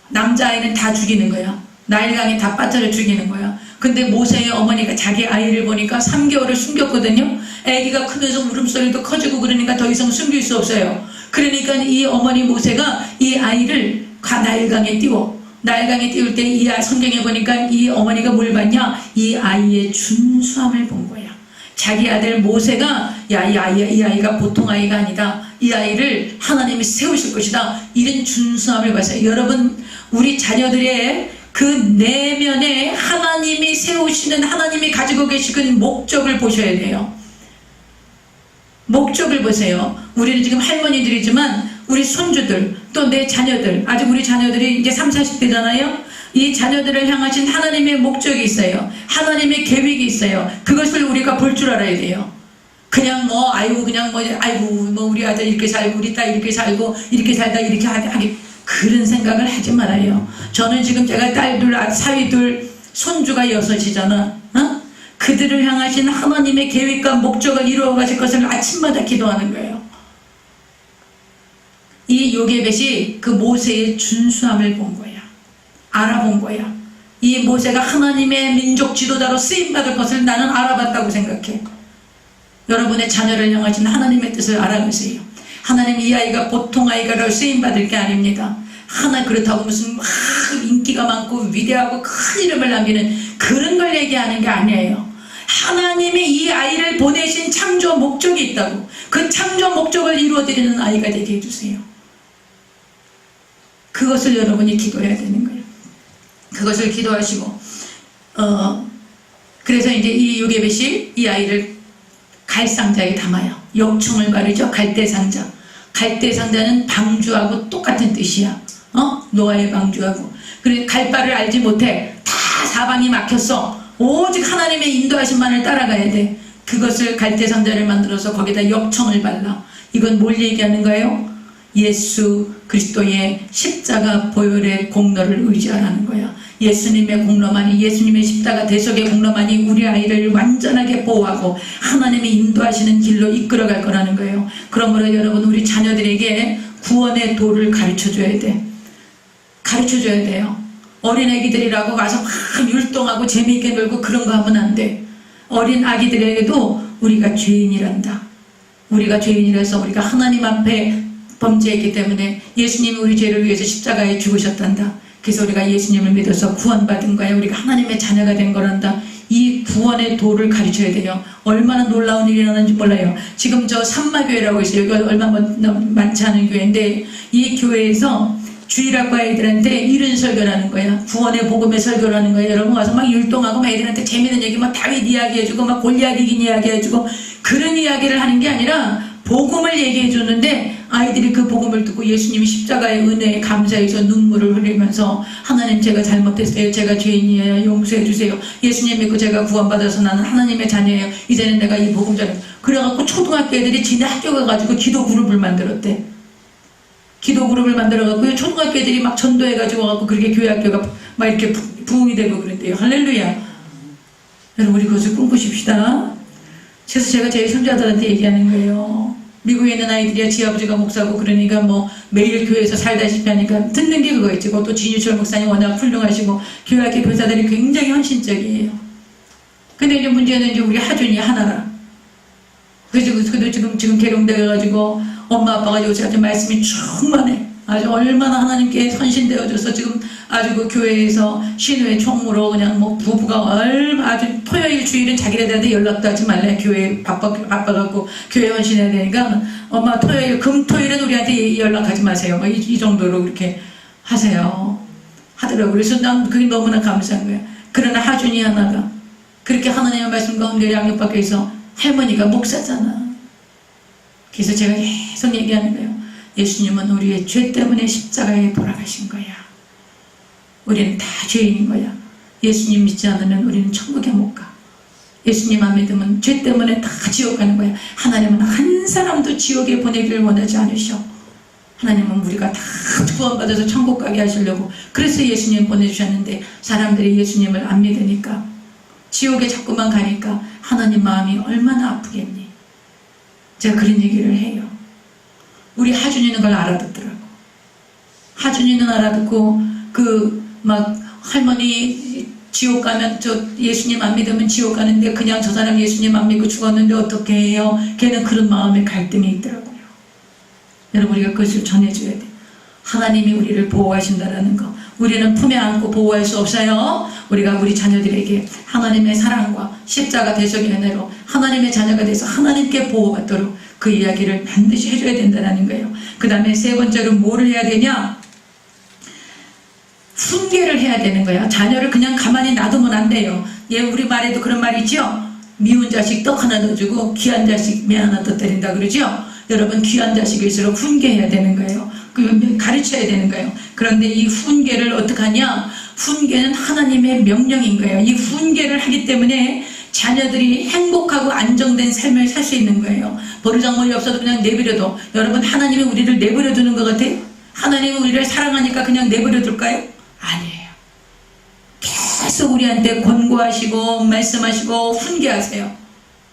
남자아이는 다 죽이는 거야. 나일강에 다 빠뜨려 죽이는 거야. 근데 모세의 어머니가 자기 아이를 보니까 3개월을 숨겼거든요. 아기가 크면서 울음소리도 커지고 그러니까 더 이상 숨길 수 없어요. 그러니까 이 어머니 모세가 이 아이를 나일강에 띄워. 나일강에 띄울 때 이 성경에 보니까 이 어머니가 뭘 봤냐? 이 아이의 준수함을 본 거야. 자기 아들 모세가 이 아이가 보통 아이가 아니다. 이 아이를 하나님이 세우실 것이다. 이런 준수함을 봤어요. 여러분, 우리 자녀들의 그 내면에 하나님이 세우시는, 하나님이 가지고 계시는 목적을 보셔야 돼요. 목적을 보세요. 우리는 지금 할머니들이지만 우리 손주들, 또 내 자녀들, 아직 우리 자녀들이 이제 30, 40대잖아요. 이 자녀들을 향하신 하나님의 목적이 있어요. 하나님의 계획이 있어요. 그것을 우리가 볼 줄 알아야 돼요. 그냥 우리 아들 이렇게 살고 우리 딸 이렇게 살고 이렇게 살다 이렇게 하기, 그런 생각을 하지 말아요. 저는 지금 제가 딸둘, 사위둘, 손주가 6이잖아. 그들을 향하신 하나님의 계획과 목적을 이루어 가실 것을 아침마다 기도하는 거예요. 이 요게벳이 그 모세의 준수함을 본 거야. 알아본 거야. 이 모세가 하나님의 민족 지도자로 쓰임받을 것을 나는 알아봤다고 생각해. 여러분의 자녀를 향하신 하나님의 뜻을 알아보세요. 하나님, 이 아이가 보통 아이가로 쓰임받을 게 아닙니다. 그렇다고 무슨 막 인기가 많고 위대하고 큰 이름을 남기는 그런 걸 얘기하는 게 아니에요. 하나님이 이 아이를 보내신 창조 목적이 있다고. 그 창조 목적을 이루어드리는 아이가 되게 해주세요. 그것을 여러분이 기도해야 되는 거예요. 그것을 기도하시고, 그래서 이제 이 요게벳이 이 아이를 갈상자에 담아요. 역청을 바르죠. 갈대상자. 갈대상자는 방주하고 똑같은 뜻이야. 노아의 방주하고. 그래, 갈 바를 알지 못해. 다 사방이 막혔어. 오직 하나님의 인도하심만을 따라가야 돼. 그것을 갈대상자를 만들어서 거기다 역청을 발라. 이건 뭘 얘기하는 거예요? 예수 그리스도의 십자가 보혈의 공로를 의지하라는 거야. 예수님의 공로만이, 예수님의 십자가 대속의 공로만이 우리 아이를 완전하게 보호하고 하나님이 인도하시는 길로 이끌어갈 거라는 거예요. 그러므로 여러분, 우리 자녀들에게 구원의 도를 가르쳐줘야 돼. 가르쳐줘야 돼요. 어린 아기들이라고 와서 막 율동하고 재미있게 놀고 그런 거 하면 안 돼. 어린 아기들에게도 우리가 죄인이란다. 우리가 죄인이라서 우리가 하나님 앞에 범죄했기 때문에 예수님이 우리 죄를 위해서 십자가에 죽으셨단다. 그래서 우리가 예수님을 믿어서 구원받은 거야. 우리가 하나님의 자녀가 된 거란다. 이 구원의 도를 가르쳐야 돼요. 얼마나 놀라운 일이 일어나는지 몰라요. 지금 저 삼마교회라고 있어요. 여기가 얼마 많지 않은 교회인데, 이 교회에서 주일학과 애들한테 이런 설교를 하는 거야. 구원의 복음의 설교를 하는 거야. 여러분 와서 막 율동하고 막 애들한테 재미있는 얘기, 막 다윗 이야기 해주고 막 골리앗 이긴 이야기 해주고 그런 이야기를 하는 게 아니라 복음을 얘기해 줬는데, 아이들이 그 복음을 듣고 예수님이 십자가의 은혜에 감사해서 눈물을 흘리면서 하나님, 제가 잘못했어요. 제가 죄인이에요. 용서해 주세요. 예수님 믿고 제가 구원받아서 나는 하나님의 자녀예요. 이제는 내가 이 복음 전해. 그래갖고 초등학교 애들이 지네 학교 가가지고 기도 그룹을 만들었대. 기도 그룹을 만들어갖고 초등학교 애들이 막 전도해가지고 와갖고 그렇게 교회 학교가 막 이렇게 부흥이 되고 그랬대요. 할렐루야. 여러분, 우리 그것을 꿈꾸십시다. 그래서 제가 제 손자들한테 얘기하는 거예요. 미국에 있는 아이들이야, 지 아버지가 목사고 그러니까 뭐 매일 교회에서 살다시피 하니까 듣는 게 그거 있지. 또 진유철 목사님 워낙 훌륭하시고 교회학교 교사들이 굉장히 헌신적이에요. 근데 이제 문제는 이제 우리 하준이 하나라. 그래도 지금 개롱되어가지고 엄마 아빠가 요새 말씀이 충만해. 아주 얼마나 하나님께 헌신되어져서 지금 아주 그 교회에서 신우의 총무로 그냥 뭐 부부가 아주 토요일 주일은 자기네들한테 연락도 하지 말래. 교회 바빠갖고 교회 헌신해야 되니까 엄마 토요일 금토일은 우리한테 연락하지 마세요. 뭐 이 정도로 그렇게 하세요. 하더라고요. 그래서 난 그게 너무나 감사한 거예요. 그러나 하준이 하나가 그렇게 하나님의 말씀 가운데 양육받기 위해서 할머니가 목사잖아. 그래서 제가 계속 얘기하는 거예요. 예수님은 우리의 죄 때문에 십자가에 돌아가신 거야. 우리는 다 죄인인 거야. 예수님 믿지 않으면 우리는 천국에 못 가. 예수님 안 믿으면 죄 때문에 다 지옥 가는 거야. 하나님은 한 사람도 지옥에 보내기를 원하지 않으셔. 하나님은 우리가 다 구원받아서 천국 가게 하시려고 그래서 예수님 보내주셨는데, 사람들이 예수님을 안 믿으니까 지옥에 자꾸만 가니까 하나님 마음이 얼마나 아프겠니. 제가 그런 얘기를 해요. 우리 하준이는 그걸 알아듣더라고. 하준이는 알아듣고 막 할머니 지옥 가면 예수님 안 믿으면 지옥 가는데 그냥 저 사람 예수님 안 믿고 죽었는데 어떻게 해요? 걔는 그런 마음의 갈등이 있더라고요. 여러분, 우리가 그것을 전해줘야 돼. 하나님이 우리를 보호하신다라는 거. 우리는 품에 안고 보호할 수 없어요. 우리가 우리 자녀들에게 하나님의 사랑과 십자가 대속의 은혜로 하나님의 자녀가 돼서 하나님께 보호받도록 그 이야기를 반드시 해줘야 된다는 거예요. 그 다음에 세 번째로 뭐를 해야 되냐? 훈계를 해야 되는 거야. 자녀를 그냥 가만히 놔두면 안 돼요. 예, 우리 말에도 그런 말 있죠? 미운 자식 떡 하나 넣어주고 귀한 자식 매 하나 떠뜨린다 그러죠? 여러분, 귀한 자식일수록 훈계해야 되는 거예요. 가르쳐야 되는 거예요. 그런데 이 훈계를 어떻게 하냐? 훈계는 하나님의 명령인 거예요. 이 훈계를 하기 때문에 자녀들이 행복하고 안정된 삶을 살 수 있는 거예요. 버르장머리 없어도 그냥 내버려둬. 여러분, 하나님이 우리를 내버려 두는 것 같아요? 하나님이 우리를 사랑하니까 그냥 내버려 둘까요? 아니에요. 계속 우리한테 권고하시고 말씀하시고 훈계하세요.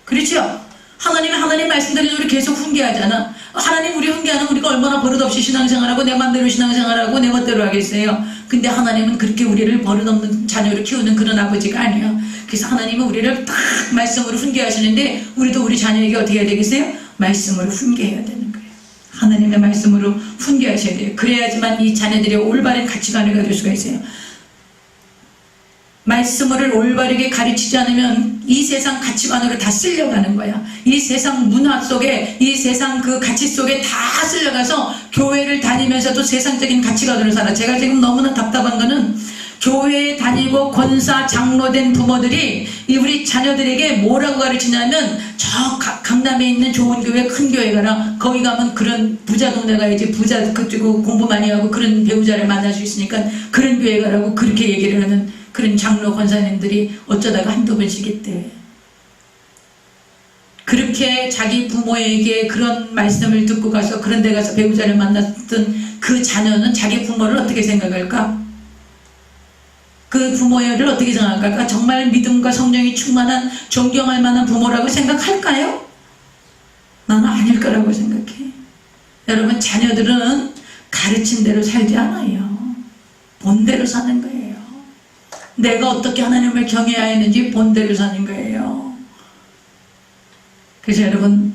그렇죠? 하나님 말씀대로 우리 계속 훈계하잖아. 하나님 우리 훈계하는 우리가 얼마나 버릇없이 신앙생활하고 내 맘대로 신앙생활하고 내 멋대로 하겠어요. 근데 하나님은 그렇게 우리를 버릇없는 자녀를 키우는 그런 아버지가 아니에요. 그래서 하나님은 우리를 딱 말씀으로 훈계하시는데 우리도 우리 자녀에게 어떻게 해야 되겠어요? 말씀으로 훈계해야 되는 거예요. 하나님의 말씀으로 훈계하셔야 돼요. 그래야지만 이 자녀들이 올바른 가치관을 가질 수가 있어요. 말씀을 올바르게 가르치지 않으면 이 세상 가치관으로 다 쓸려가는 거야. 이 세상 문화 속에, 이 세상 그 가치 속에 다 쓸려가서 교회를 다니면서도 세상적인 가치관으로 살아. 제가 지금 너무나 답답한 거는 교회에 다니고 권사, 장로 된 부모들이 이 우리 자녀들에게 뭐라고 가르치냐면 저 강남에 있는 좋은 교회, 큰 교회 가라. 거기 가면 그런 부자 동네 가야지. 부자 그쪽으로 공부 많이 하고 그런 배우자를 만날 수 있으니까 그런 교회 가라고 그렇게 얘기를 하는 그런 장로 권사님들이 어쩌다가 한두 번씩 있대. 그렇게 자기 부모에게 그런 말씀을 듣고 가서 그런 데 가서 배우자를 만났던 그 자녀는 자기 부모를 어떻게 생각할까? 그 부모를 어떻게 생각할까? 정말 믿음과 성령이 충만한 존경할 만한 부모라고 생각할까요? 나는 아닐 거라고 생각해. 여러분, 자녀들은 가르친 대로 살지 않아요. 본대로 사는 거예요. 내가 어떻게 하나님을 경외해야 했는지 본대로 사는 거예요. 그래서 여러분,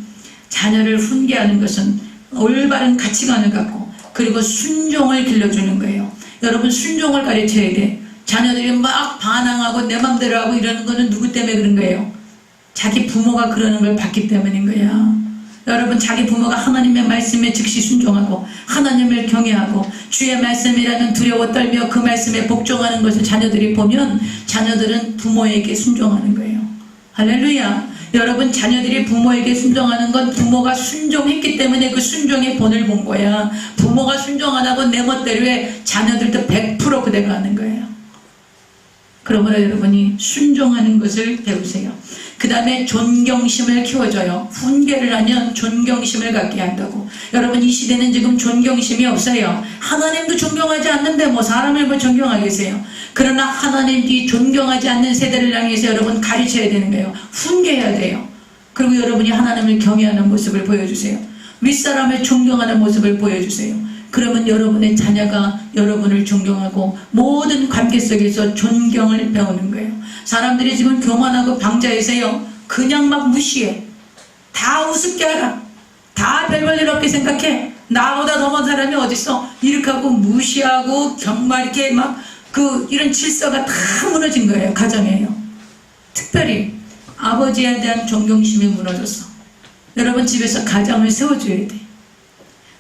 자녀를 훈계하는 것은 올바른 가치관을 갖고 그리고 순종을 길러주는 거예요. 여러분, 순종을 가르쳐야 돼. 자녀들이 막 반항하고 내 맘대로 하고 이러는 거는 누구 때문에 그런 거예요? 자기 부모가 그러는 걸 봤기 때문인 거야. 여러분, 자기 부모가 하나님의 말씀에 즉시 순종하고 하나님을 경외하고 주의 말씀이라는 두려워 떨며 그 말씀에 복종하는 것을 자녀들이 보면 자녀들은 부모에게 순종하는 거예요. 할렐루야. 여러분, 자녀들이 부모에게 순종하는 건 부모가 순종했기 때문에 그 순종의 본을 본 거야. 부모가 순종 안 하고 내 멋대로 해. 자녀들도 100% 그대로 하는 거예요. 그러므로 여러분이 순종하는 것을 배우세요. 그 다음에 존경심을 키워줘요. 훈계를 하면 존경심을 갖게 한다고. 여러분, 이 시대는 지금 존경심이 없어요. 하나님도 존경하지 않는데 뭐 사람을 뭐 존경하겠어요. 그러나 하나님이 존경하지 않는 세대를 향해서 여러분 가르쳐야 되는 거예요. 훈계해야 돼요. 그리고 여러분이 하나님을 경외하는 모습을 보여주세요. 윗사람을 존경하는 모습을 보여주세요. 그러면 여러분의 자녀가 여러분을 존경하고 모든 관계 속에서 존경을 배우는 거예요. 사람들이 지금 교만하고 방자해서요, 그냥 막 무시해. 다 우습게 알아. 다 별볼일 없게 생각해. 나보다 더 먼 사람이 어딨어. 이렇게 하고 무시하고 정말 이렇게 막 이런 질서가 다 무너진 거예요. 가정에요. 특별히 아버지에 대한 존경심이 무너졌어. 여러분, 집에서 가정을 세워줘야 돼.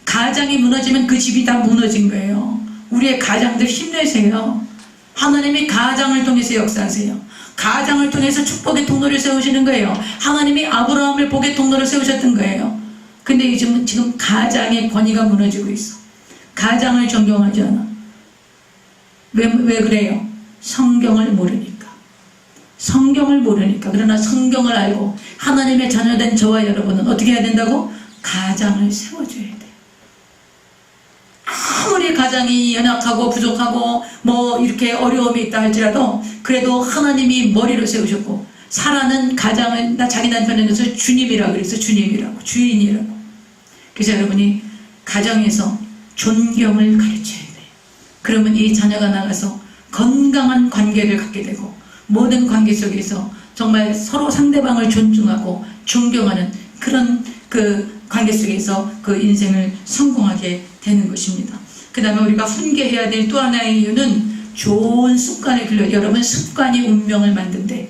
가장이 무너지면 그 집이 다 무너진 거예요. 우리의 가장들 힘내세요. 하나님이 가장을 통해서 역사하세요. 가장을 통해서 축복의 통로를 세우시는 거예요. 하나님이 아브라함을 복의 통로를 세우셨던 거예요. 근데 지금 가장의 권위가 무너지고 있어. 가장을 존경하지 않아. 왜 그래요? 성경을 모르니까. 성경을 모르니까. 그러나 성경을 알고 하나님의 자녀된 저와 여러분은 어떻게 해야 된다고? 가장을 세워줘야 돼. 아무리 가장이 연약하고 부족하고 뭐 이렇게 어려움이 있다 할지라도 그래도 하나님이 머리로 세우셨고 사라는 가장을 자기 남편에 대해서 주님이라고 그래서 주님이라고 주인이라고. 그래서 여러분이 가정에서 존경을 가르쳐야 돼. 그러면 이 자녀가 나가서 건강한 관계를 갖게 되고 모든 관계 속에서 정말 서로 상대방을 존중하고 존경하는 그런 그 관계 속에서 그 인생을 성공하게 되는 것입니다. 그 다음에 우리가 훈계해야 될 또 하나의 이유는 좋은 습관을 길러. 여러분, 습관이 운명을 만든대.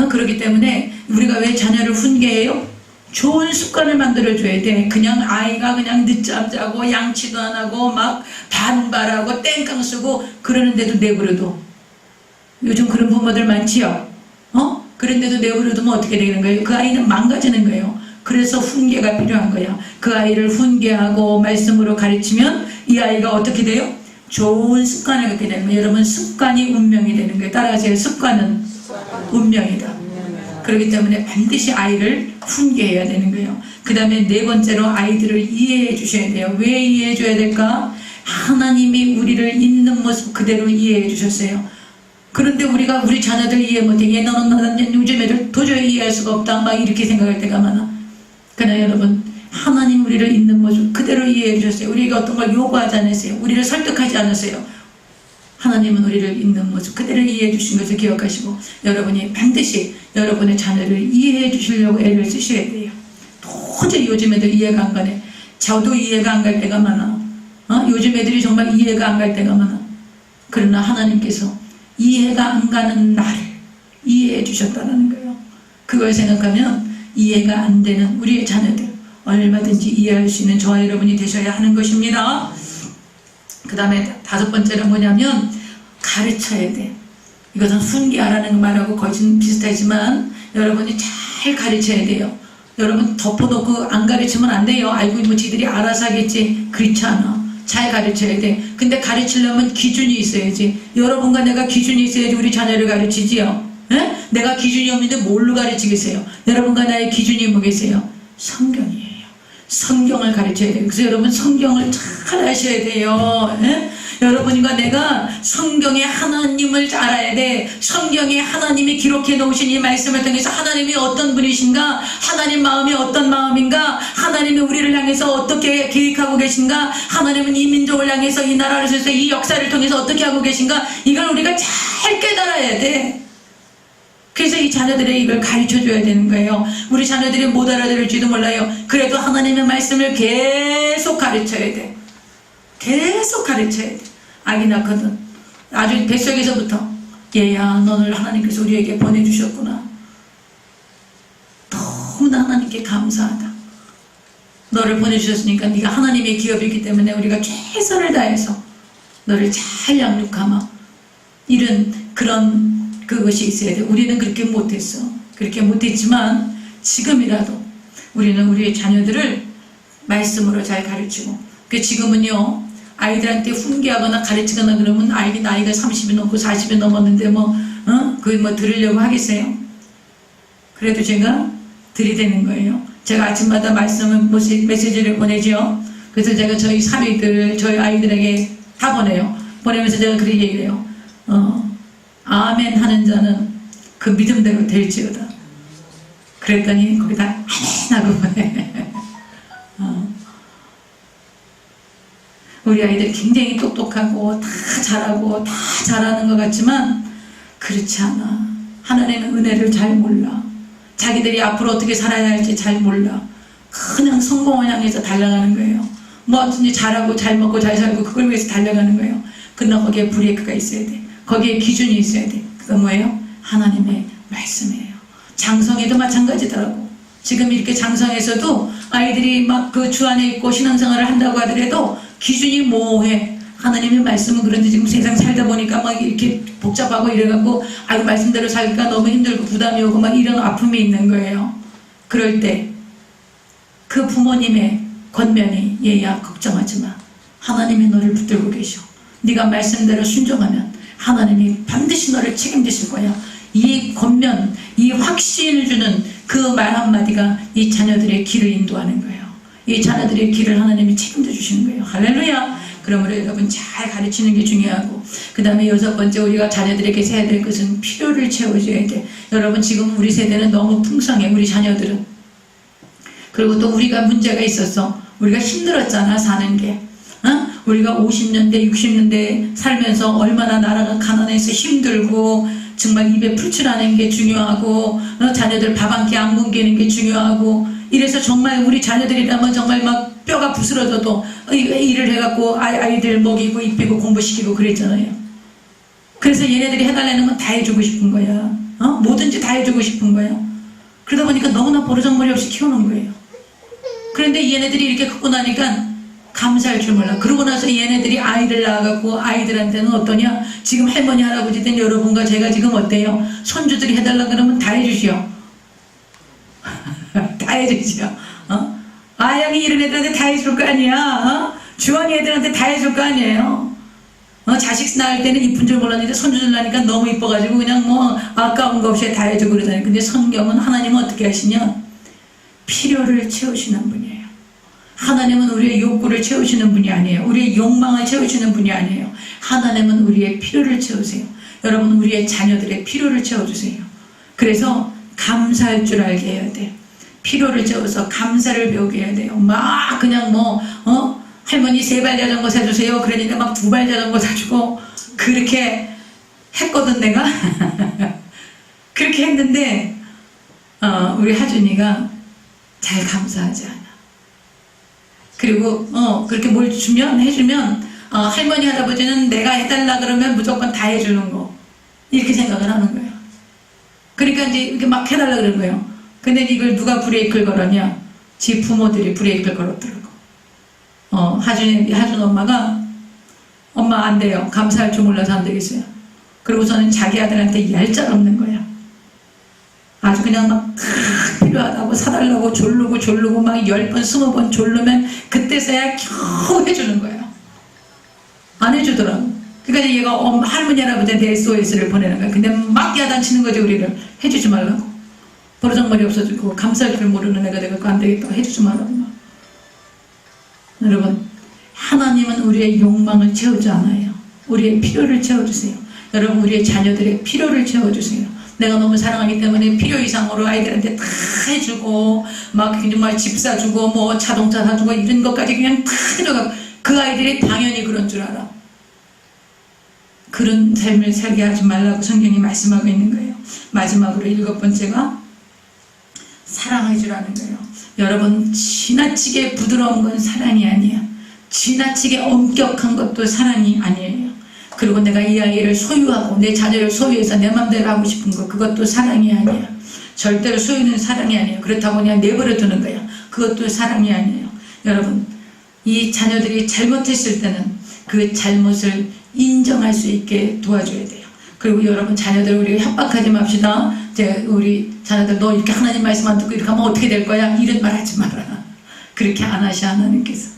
그렇기 때문에 우리가 왜 자녀를 훈계해요? 좋은 습관을 만들어줘야 돼. 그냥 아이가 그냥 늦잠 자고 양치도 안 하고 막 반발하고 땡깡 쓰고 그러는데도 내버려둬. 요즘 그런 부모들 많지요? 그런데도 내버려두면 어떻게 되는 거예요? 그 아이는 망가지는 거예요. 그래서 훈계가 필요한 거야. 그 아이를 훈계하고 말씀으로 가르치면 이 아이가 어떻게 돼요? 좋은 습관을 갖게 되는 거예요. 여러분, 습관이 운명이 되는 거예요. 따라하세요. 습관은 운명이다. 그렇기 때문에 반드시 아이를 훈계해야 되는 거예요. 그 다음에 네 번째로 아이들을 이해해 주셔야 돼요. 왜 이해해 줘야 될까? 하나님이 우리를 있는 모습 그대로 이해해 주셨어요. 그런데 우리가 우리 자녀들 이해 못해. 얘는 요즘 애들 도저히 이해할 수가 없다. 막 이렇게 생각할 때가 많아. 그러나 여러분, 하나님 우리를 있는 모습 그대로 이해해 주셨어요. 우리가 어떤 걸 요구하지 않았어요. 우리를 설득하지 않았어요. 하나님은 우리를 있는 모습 그대로 이해해 주신 것을 기억하시고 여러분이 반드시 여러분의 자녀를 이해해 주시려고 애를 쓰셔야 돼요. 도저히 요즘 애들 이해가 안 가네. 저도 이해가 안 갈 때가 많아. 요즘 애들이 정말 이해가 안 갈 때가 많아. 그러나 하나님께서 이해가 안 가는 나를 이해해 주셨다는 거예요. 그걸 생각하면 이해가 안 되는 우리의 자녀들 얼마든지 이해할 수 있는 저와 여러분이 되셔야 하는 것입니다. 그 다음에 다섯 번째는 뭐냐면 가르쳐야 돼. 이것은 훈계하라는 말하고 거진 비슷하지만 여러분이 잘 가르쳐야 돼요. 여러분 덮어놓고 안 가르치면 안 돼요. 아이고 뭐 지들이 알아서 하겠지. 그렇지 않아. 잘 가르쳐야 돼. 근데 가르치려면 기준이 있어야지. 여러분과 내가 기준이 있어야지 우리 자녀를 가르치지요. 에? 내가 기준이 없는데 뭘로 가르치겠어요? 여러분과 나의 기준이 뭐겠어요? 성경이에요. 성경을 가르쳐야 돼요. 그래서 여러분 성경을 잘 아셔야 돼요. 에? 여러분과 내가 성경의 하나님을 알아야 돼. 성경에 하나님이 기록해 놓으신 이 말씀을 통해서 하나님이 어떤 분이신가, 하나님 마음이 어떤 마음인가, 하나님이 우리를 향해서 어떻게 계획하고 계신가, 하나님은 이 민족을 향해서 이 나라를 통해서 이 역사를 통해서 어떻게 하고 계신가, 이걸 우리가 잘 깨달아야 돼. 그래서 이 자녀들에게 이걸 가르쳐줘야 되는 거예요. 우리 자녀들이 못 알아들을지도 몰라요. 그래도 하나님의 말씀을 계속 가르쳐야 돼. 계속 가르쳐야 돼. 아기 낳거든. 아주 뱃속에서부터 얘야 너를 하나님께서 우리에게 보내주셨구나. 너무나 하나님께 감사하다. 너를 보내주셨으니까 네가 하나님의 기업이기 때문에 우리가 최선을 다해서 너를 잘 양육하마. 이런 그런 그것이 있어야 돼. 우리는 그렇게 못했어. 그렇게 못했지만 지금이라도 우리는 우리의 자녀들을 말씀으로 잘 가르치고 지금은요 아이들한테 훈계하거나 가르치거나 그러면 아이기 나이가 30이 넘고 40이 넘었는데 그걸 들으려고 하겠어요? 그래도 제가 들이대는 거예요. 제가 아침마다 메시지를 보내죠. 그래서 제가 저희 사위들, 저희 아이들에게 다 보내요. 보내면서 제가 그렇게 얘기를 해요. 아멘 하는 자는 그 믿음대로 될지어다. 그랬더니 거기다 아멘 하고 보내. 우리 아이들이 굉장히 똑똑하고 다 잘하고 다 잘하는 것 같지만 그렇지 않아. 하나님의 은혜를 잘 몰라. 자기들이 앞으로 어떻게 살아야 할지 잘 몰라. 그냥 성공을 향해서 달려가는 거예요. 뭐든지 잘하고 잘 먹고 잘 살고 그걸 위해서 달려가는 거예요. 그러나 거기에 브레이크가 있어야 돼. 거기에 기준이 있어야 돼. 그건 뭐예요? 하나님의 말씀이에요. 장성에도 마찬가지더라고. 지금 이렇게 장성에서도 아이들이 막 그 주 안에 있고 신앙생활을 한다고 하더라도 기준이 모호해. 하나님의 말씀은 그런데 지금 세상 살다 보니까 막 이렇게 복잡하고 이래갖고 아이고 말씀대로 살기가 너무 힘들고 부담이 오고 막 이런 아픔이 있는 거예요. 그럴 때 그 부모님의 권면이 얘야 걱정하지 마. 하나님이 너를 붙들고 계셔. 네가 말씀대로 순종하면 하나님이 반드시 너를 책임지실 거야. 이 권면, 이 확신을 주는 그 말 한마디가 이 자녀들의 길을 인도하는 거예요. 이 자녀들의 길을 하나님이 책임져 주시는 거예요. 할렐루야. 그러므로 여러분 잘 가르치는 게 중요하고 그 다음에 여섯 번째 우리가 자녀들에게 해야 될 것은 필요를 채워줘야 돼. 여러분 지금 우리 세대는 너무 풍성해. 우리 자녀들은. 그리고 또 우리가 문제가 있었어. 우리가 힘들었잖아 사는 게. 우리가 50년대 60년대 살면서 얼마나 나라가 가난해서 힘들고 정말 입에 풀칠하는 게 중요하고 자녀들 밥 한 끼 안 굶기는 게 중요하고 이래서 정말 우리 자녀들이라면 정말 막 뼈가 부스러져도 일을 해갖고 아이들 먹이고 입히고 공부시키고 그랬잖아요. 그래서 얘네들이 해달라는 건 다 해주고 싶은 거야. 뭐든지 다 해주고 싶은 거야. 그러다 보니까 너무나 버르장머리 없이 키우는 거예요. 그런데 얘네들이 이렇게 크고 나니까 감사할 줄 몰라. 그러고 나서 얘네들이 아이들 낳아갖고 아이들한테는 어떠냐? 지금 할머니 할아버지 된 여러분과 제가 지금 어때요? 손주들이 해달라 그러면 다 해주시오. 다 해주시오. 아양이 이런 애들한테 다 해줄 거 아니야. 주원이 애들한테 다 해줄 거 아니에요. 자식 낳을 때는 이쁜 줄 몰랐는데 손주들 낳으니까 너무 이뻐가지고 그냥 뭐 아까운 거 없이 다 해주고 그러잖아요. 근데 성경은 하나님은 어떻게 하시냐? 필요를 채우시는 분이에요. 하나님은 우리의 욕구를 채우시는 분이 아니에요. 우리의 욕망을 채우시는 분이 아니에요. 하나님은 우리의 필요를 채우세요. 여러분, 우리의 자녀들의 필요를 채워주세요. 그래서 감사할 줄 알게 해야 돼. 필요를 채워서 감사를 배우게 해야 돼요. 막 그냥 할머니 3발 자전거 사주세요. 그러니까 막 2발 자전거 사주고 그렇게 했거든 내가. 그렇게 했는데 우리 하준이가 잘 감사하지 않아. 그리고 그렇게 뭘 해주면 할머니 할아버지는 내가 해달라 그러면 무조건 다 해주는 거 이렇게 생각을 하는 거예요. 그러니까 이제 이렇게 막 해달라 그러는 거예요. 근데 이걸 누가 브레이크를 걸었냐? 지 부모들이 브레이크를 걸었더라고. 하준 엄마가 엄마 안 돼요. 감사할 줄 몰라서 안 되겠어요. 그리고서는 자기 아들한테 얄짤없는 거야. 아주 그냥 막 필요하다고 사달라고 졸르고 막 10번 20번 졸르면 그때서야 겨우 해주는 거예요. 안 해주더라고. 그러니까 얘가 할머니 할아버지한테 SOS를 보내는 거야. 근데 막 야단치는 거지. 우리를 해주지 말라고. 버르장머리 없어지고 감사할 줄 모르는 애가 돼갖고 안 되겠다 해주지 말라고 막. 여러분, 하나님은 우리의 욕망을 채우지 않아요. 우리의 필요를 채워주세요. 여러분, 우리의 자녀들의 필요를 채워주세요. 내가 너무 사랑하기 때문에 필요 이상으로 아이들한테 다 해주고 막 정말 집 사주고 뭐 자동차 사주고 이런 것까지 그냥 다 해줘가지고 그 아이들이 당연히 그런 줄 알아. 그런 삶을 살게 하지 말라고 성경이 말씀하고 있는 거예요. 마지막으로 7번째가 사랑해주라는 거예요. 여러분, 지나치게 부드러운 건 사랑이 아니에요. 지나치게 엄격한 것도 사랑이 아니에요. 그리고 내가 이 아이를 소유하고 내 자녀를 소유해서 내 맘대로 하고 싶은 거, 그것도 사랑이 아니에요. 절대로 소유는 사랑이 아니에요. 그렇다고 그냥 내버려 두는 거예요. 그것도 사랑이 아니에요. 여러분, 이 자녀들이 잘못했을 때는 그 잘못을 인정할 수 있게 도와줘야 돼요. 그리고 여러분, 자녀들 우리 협박하지 맙시다. 우리 자녀들 너 이렇게 하나님 말씀 안 듣고 이렇게 하면 어떻게 될 거야? 이런 말 하지 마라. 그렇게 안 하셔 하나님께서.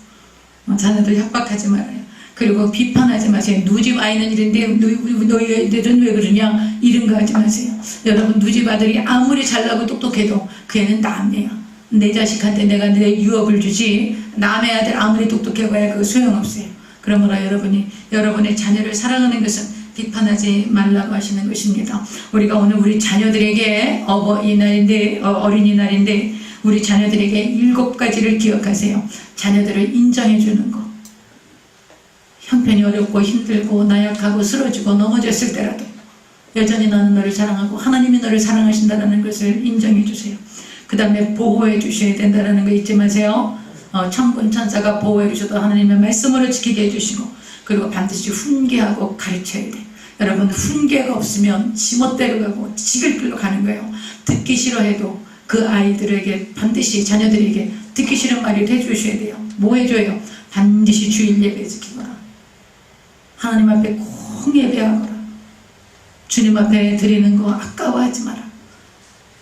자녀들 협박하지 말아요. 그리고 비판하지 마세요. 누집 아이는 이런데 너희 애들은 왜 그러냐? 이런 거 하지 마세요. 여러분, 누집 아들이 아무리 잘나고 똑똑해도 그 애는 남이에요. 내 자식한테 내가 내 유업을 주지 남의 아들 아무리 똑똑해봐야 그거 소용없어요. 그러므로 여러분의 자녀를 사랑하는 것은 비판하지 말라고 하시는 것입니다. 우리가 오늘 우리 자녀들에게 어린이날인데 우리 자녀들에게 7가지를 기억하세요. 자녀들을 인정해주는 거. 형편이 어렵고 힘들고 나약하고 쓰러지고 넘어졌을 때라도 여전히 나는 너를 사랑하고 하나님이 너를 사랑하신다는 것을 인정해주세요. 그 다음에 보호해 주셔야 된다는 거 잊지 마세요. 천군 천사가 보호해 주셔도 하나님의 말씀으로 지키게 해주시고, 그리고 반드시 훈계하고 가르쳐야 돼. 여러분, 훈계가 없으면 지멋대로 가고 지글 길로 가는 거예요. 듣기 싫어해도 그 아이들에게 반드시 자녀들에게 듣기 싫은 말을 해주셔야 돼요. 뭐 해줘요? 반드시 주일 예배 지키거라. 하나님 앞에 꼭 예배하거라. 주님 앞에 드리는 거 아까워하지 마라.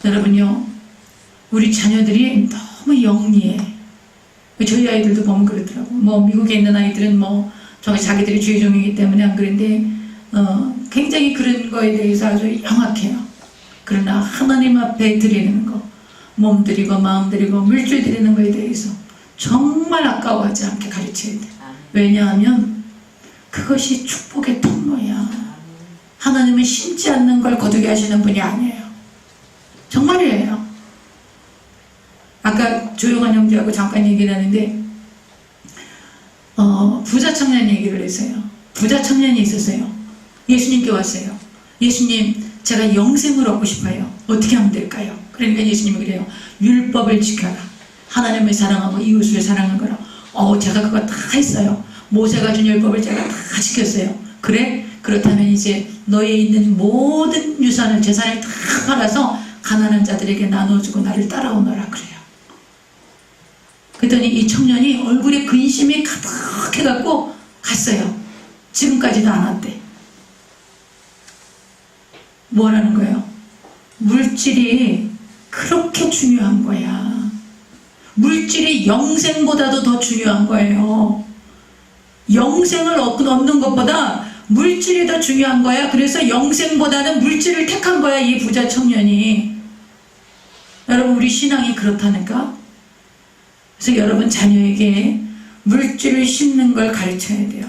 여러분요, 우리 자녀들이 너무 영리해. 저희 아이들도 보면 그러더라고. 뭐 미국에 있는 아이들은 뭐 자기들이 주의종이기 때문에 안 그런데 굉장히 그런 거에 대해서 아주 영악해요. 그러나 하나님 앞에 드리는 거, 몸 드리고 마음 드리고 물질 드리는 거에 대해서 정말 아까워하지 않게 가르쳐야 돼. 왜냐하면 그것이 축복의 통로야. 하나님은 심지 않는 걸 거두게 하시는 분이 아니에요. 정말이에요. 아까 조용한 형제하고 잠깐 얘기를 하는데 부자 청년 얘기를 했어요. 부자 청년이 있었어요. 예수님께 왔어요. 예수님, 제가 영생을 얻고 싶어요. 어떻게 하면 될까요? 그러니까 예수님이 그래요. 율법을 지켜라. 하나님을 사랑하고 이웃을 사랑하거라. 제가 그거 다 했어요. 모세가 준 율법을 제가 다 지켰어요. 그래? 그렇다면 이제 너에 있는 모든 유산을, 재산을 다 팔아서 가난한 자들에게 나눠주고 나를 따라오너라 그래요. 그랬더니 이 청년이 얼굴에 근심이 가득해갖고 갔어요. 지금까지도 안 왔대. 뭐라는 거예요? 물질이 그렇게 중요한 거야. 물질이 영생보다도 더 중요한 거예요. 영생을 얻는 것보다 물질이 더 중요한 거야. 그래서 영생보다는 물질을 택한 거야, 이 부자 청년이. 여러분, 우리 신앙이 그렇다니까? 그래서 여러분 자녀에게 물질을 심는 걸 가르쳐야 돼요.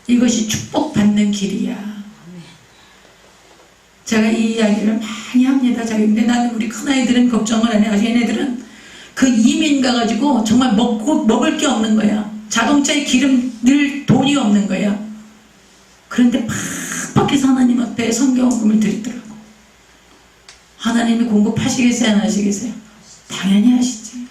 이것이 축복받는 길이야. 제가 이 이야기를 많이 합니다. 근데 나는 우리 큰아이들은 걱정을 안 해가지고 얘네들은 그 이민 가가지고 정말 먹을 게 없는 거야. 자동차에 기름 넣을 돈이 없는 거야. 그런데 팍팍해서 하나님 앞에 성경금을 드리더라고. 하나님이 공급하시겠어요? 안 하시겠어요? 당연히 하시지.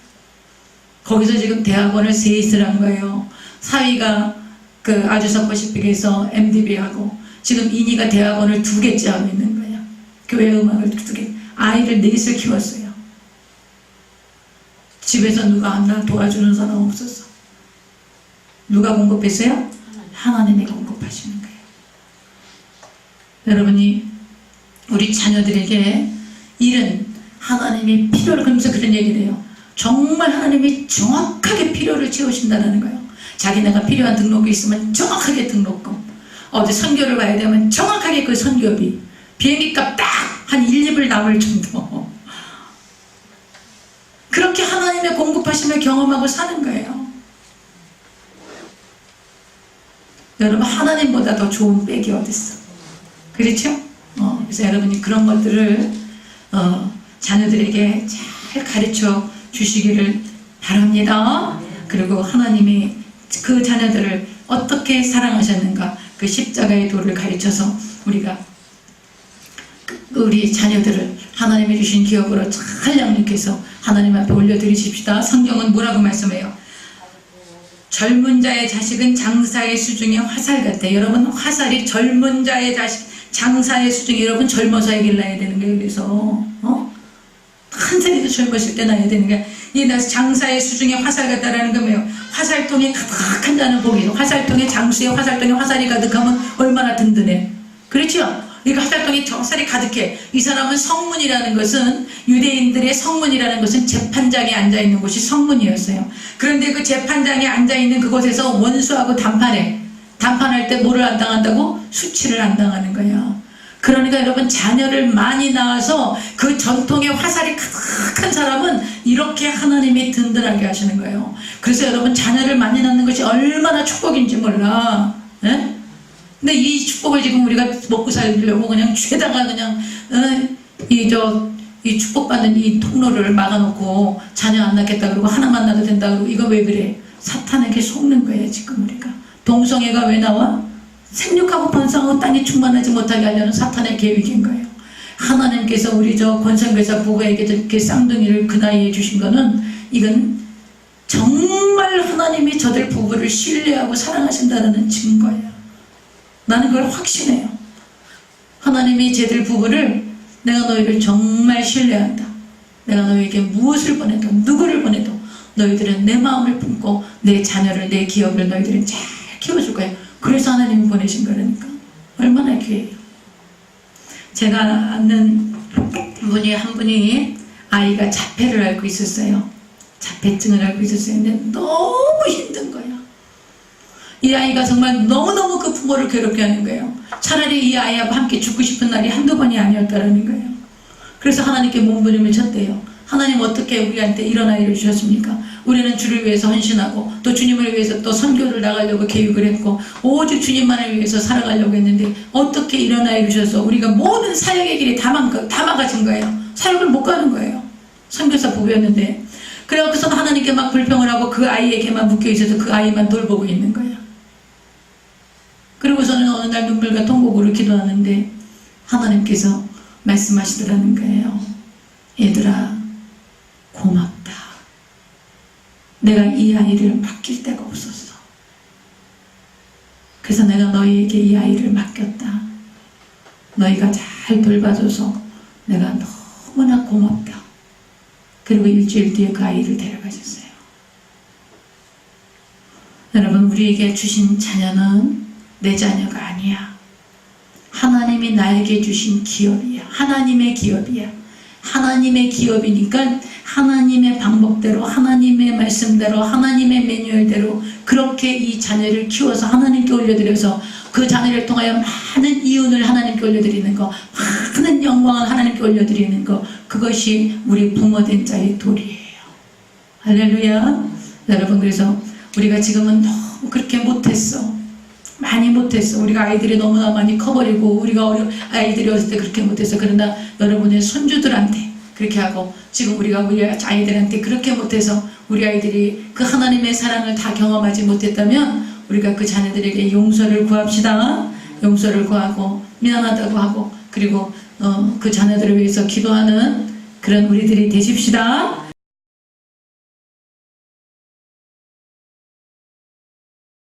거기서 지금 대학원을 셋을 한 거예요. 사위가 그 아주사퍼시픽에서 MDB하고 지금 이니가 대학원을 2개째 하고 있는 거야. 교회 음악을 2개. 아이를 4을 키웠어요. 집에서 누가 하나 도와주는 사람 없었어. 누가 공급했어요? 하나님이 공급하시는 거예요. 여러분이 우리 자녀들에게 이런 하나님이 필요를, 그러면서 그런 얘기를 해요. 정말 하나님이 정확하게 필요를 채우신다는 거예요. 자기네가 필요한 등록이 있으면 정확하게 등록금, 어디 선교를 가야 되면 정확하게 그 선교비, 비행기값 딱 한 1, 2불 남을 정도. 그렇게 하나님의 공급하심을 경험하고 사는 거예요. 여러분, 하나님보다 더 좋은 백이 어딨어? 그렇죠? 그래서 여러분이 그런 것들을 자녀들에게 잘 가르쳐 주시기를 바랍니다. 그리고 하나님이 그 자녀들을 어떻게 사랑하셨는가, 그 십자가의 도를 가르쳐서 우리가 우리 자녀들을 하나님이 주신 기업으로 잘 양육해서 하나님 앞에 올려드리십시다. 성경은 뭐라고 말씀해요? 젊은 자의 자식은 장사의 수중에 화살 같아. 여러분, 화살이 젊은 자의 자식, 장사의 수중에, 여러분 젊어서 애기를 낳아야 되는 거예요. 그래서 한 살이도 젊었을 때 낳아야 되는 거야. 이 장사의 수중에 화살 같다라는 건 뭐예요? 화살통에 가득한 자는 복이죠. 화살통에, 장수에 화살통에 화살이 가득하면 얼마나 든든해. 그렇죠? 이거 화살통에 화살이 가득해. 이 사람은 성문이라는 것은, 유대인들의 성문이라는 것은 재판장에 앉아있는 곳이 성문이었어요. 그런데 그 재판장에 앉아있는 그곳에서 원수하고 담판할 때 뭐를 안 당한다고? 수치를 안 당하는 거야. 그러니까 여러분, 자녀를 많이 낳아서 그 전통의 화살이 가득한 사람은 이렇게 하나님이 든든하게 하시는 거예요. 그래서 여러분, 자녀를 많이 낳는 것이 얼마나 축복인지 몰라. 예? 근데 이 축복을 지금 우리가 먹고 살려고 그냥 죄다가 그냥 이 축복받는 이 통로를 막아놓고 자녀 안 낳겠다 그러고 하나만 낳아도 된다 그러고, 이거 왜 그래? 사탄에게 속는 거예요. 지금 우리가 동성애가 왜 나와? 생육하고 번성하고 땅이 충만하지 못하게 하려는 사탄의 계획인 거예요. 하나님께서 우리 권선교사 부부에게 이렇게 쌍둥이를 그 나이에 주신 거는, 이건 정말 하나님이 저들 부부를 신뢰하고 사랑하신다는 증거예요. 나는 그걸 확신해요. 하나님이 쟤들 부부를, 내가 너희를 정말 신뢰한다. 내가 너희에게 무엇을 보내도, 누구를 보내도 너희들은 내 마음을 품고 내 자녀를, 내 기업을 너희들은 잘 키워줄 거야. 그래서 하나님이 보내신 거라니까. 얼마나 귀해요. 제가 아는 분이, 한 분이 아이가 자폐를 앓고 있었어요. 자폐증을 앓고 있었어요. 근데 너무 힘든 거예요. 이 아이가 정말 너무너무 그 부모를 괴롭게 하는 거예요. 차라리 이 아이하고 함께 죽고 싶은 날이 한두 번이 아니었다라는 거예요. 그래서 하나님께 몸부림을 쳤대요. 하나님, 어떻게 우리한테 이런 아이를 주셨습니까? 우리는 주를 위해서 헌신하고 또 주님을 위해서 또 선교를 나가려고 계획을 했고 오직 주님만을 위해서 살아가려고 했는데 어떻게 이런 아이를 주셔서 우리가 모든 사역의 길이 다 막아진 거예요. 사역을 못 가는 거예요. 선교사 부부였는데. 그래서 하나님께 막 불평을 하고 그 아이에게만 묶여있어서 그 아이만 돌보고 있는 거예요. 그리고서는 어느 날 눈물과 통곡으로 기도하는데 하나님께서 말씀하시더라는 거예요. 얘들아, 고맙다. 내가 이 아이를 맡길 데가 없었어. 그래서 내가 너희에게 이 아이를 맡겼다. 너희가 잘 돌봐줘서 내가 너무나 고맙다. 그리고 일주일 뒤에 그 아이를 데려가셨어요. 여러분, 우리에게 주신 자녀는 내 자녀가 아니야. 하나님이 나에게 주신 기업이야. 하나님의 기업이야. 하나님의 기업이니까 하나님의 방법대로, 하나님의 말씀대로, 하나님의 매뉴얼대로 그렇게 이 자녀를 키워서 하나님께 올려드려서 그 자녀를 통하여 많은 이윤을 하나님께 올려드리는 거, 많은 영광을 하나님께 올려드리는 거, 그것이 우리 부모된 자의 도리예요. 할렐루야. 여러분, 그래서 우리가 지금은 너무 그렇게 못했어. 많이 못했어. 우리가 아이들이 너무나 많이 커버리고 우리가 아이들이 어렸을 때 그렇게 못했어. 그러나 여러분의 손주들한테 그렇게 하고 지금 우리가 우리 아이들한테 그렇게 못해서 우리 아이들이 그 하나님의 사랑을 다 경험하지 못했다면 우리가 그 자녀들에게 용서를 구합시다. 용서를 구하고 미안하다고 하고 그리고 그 자녀들을 위해서 기도하는 그런 우리들이 되십시다.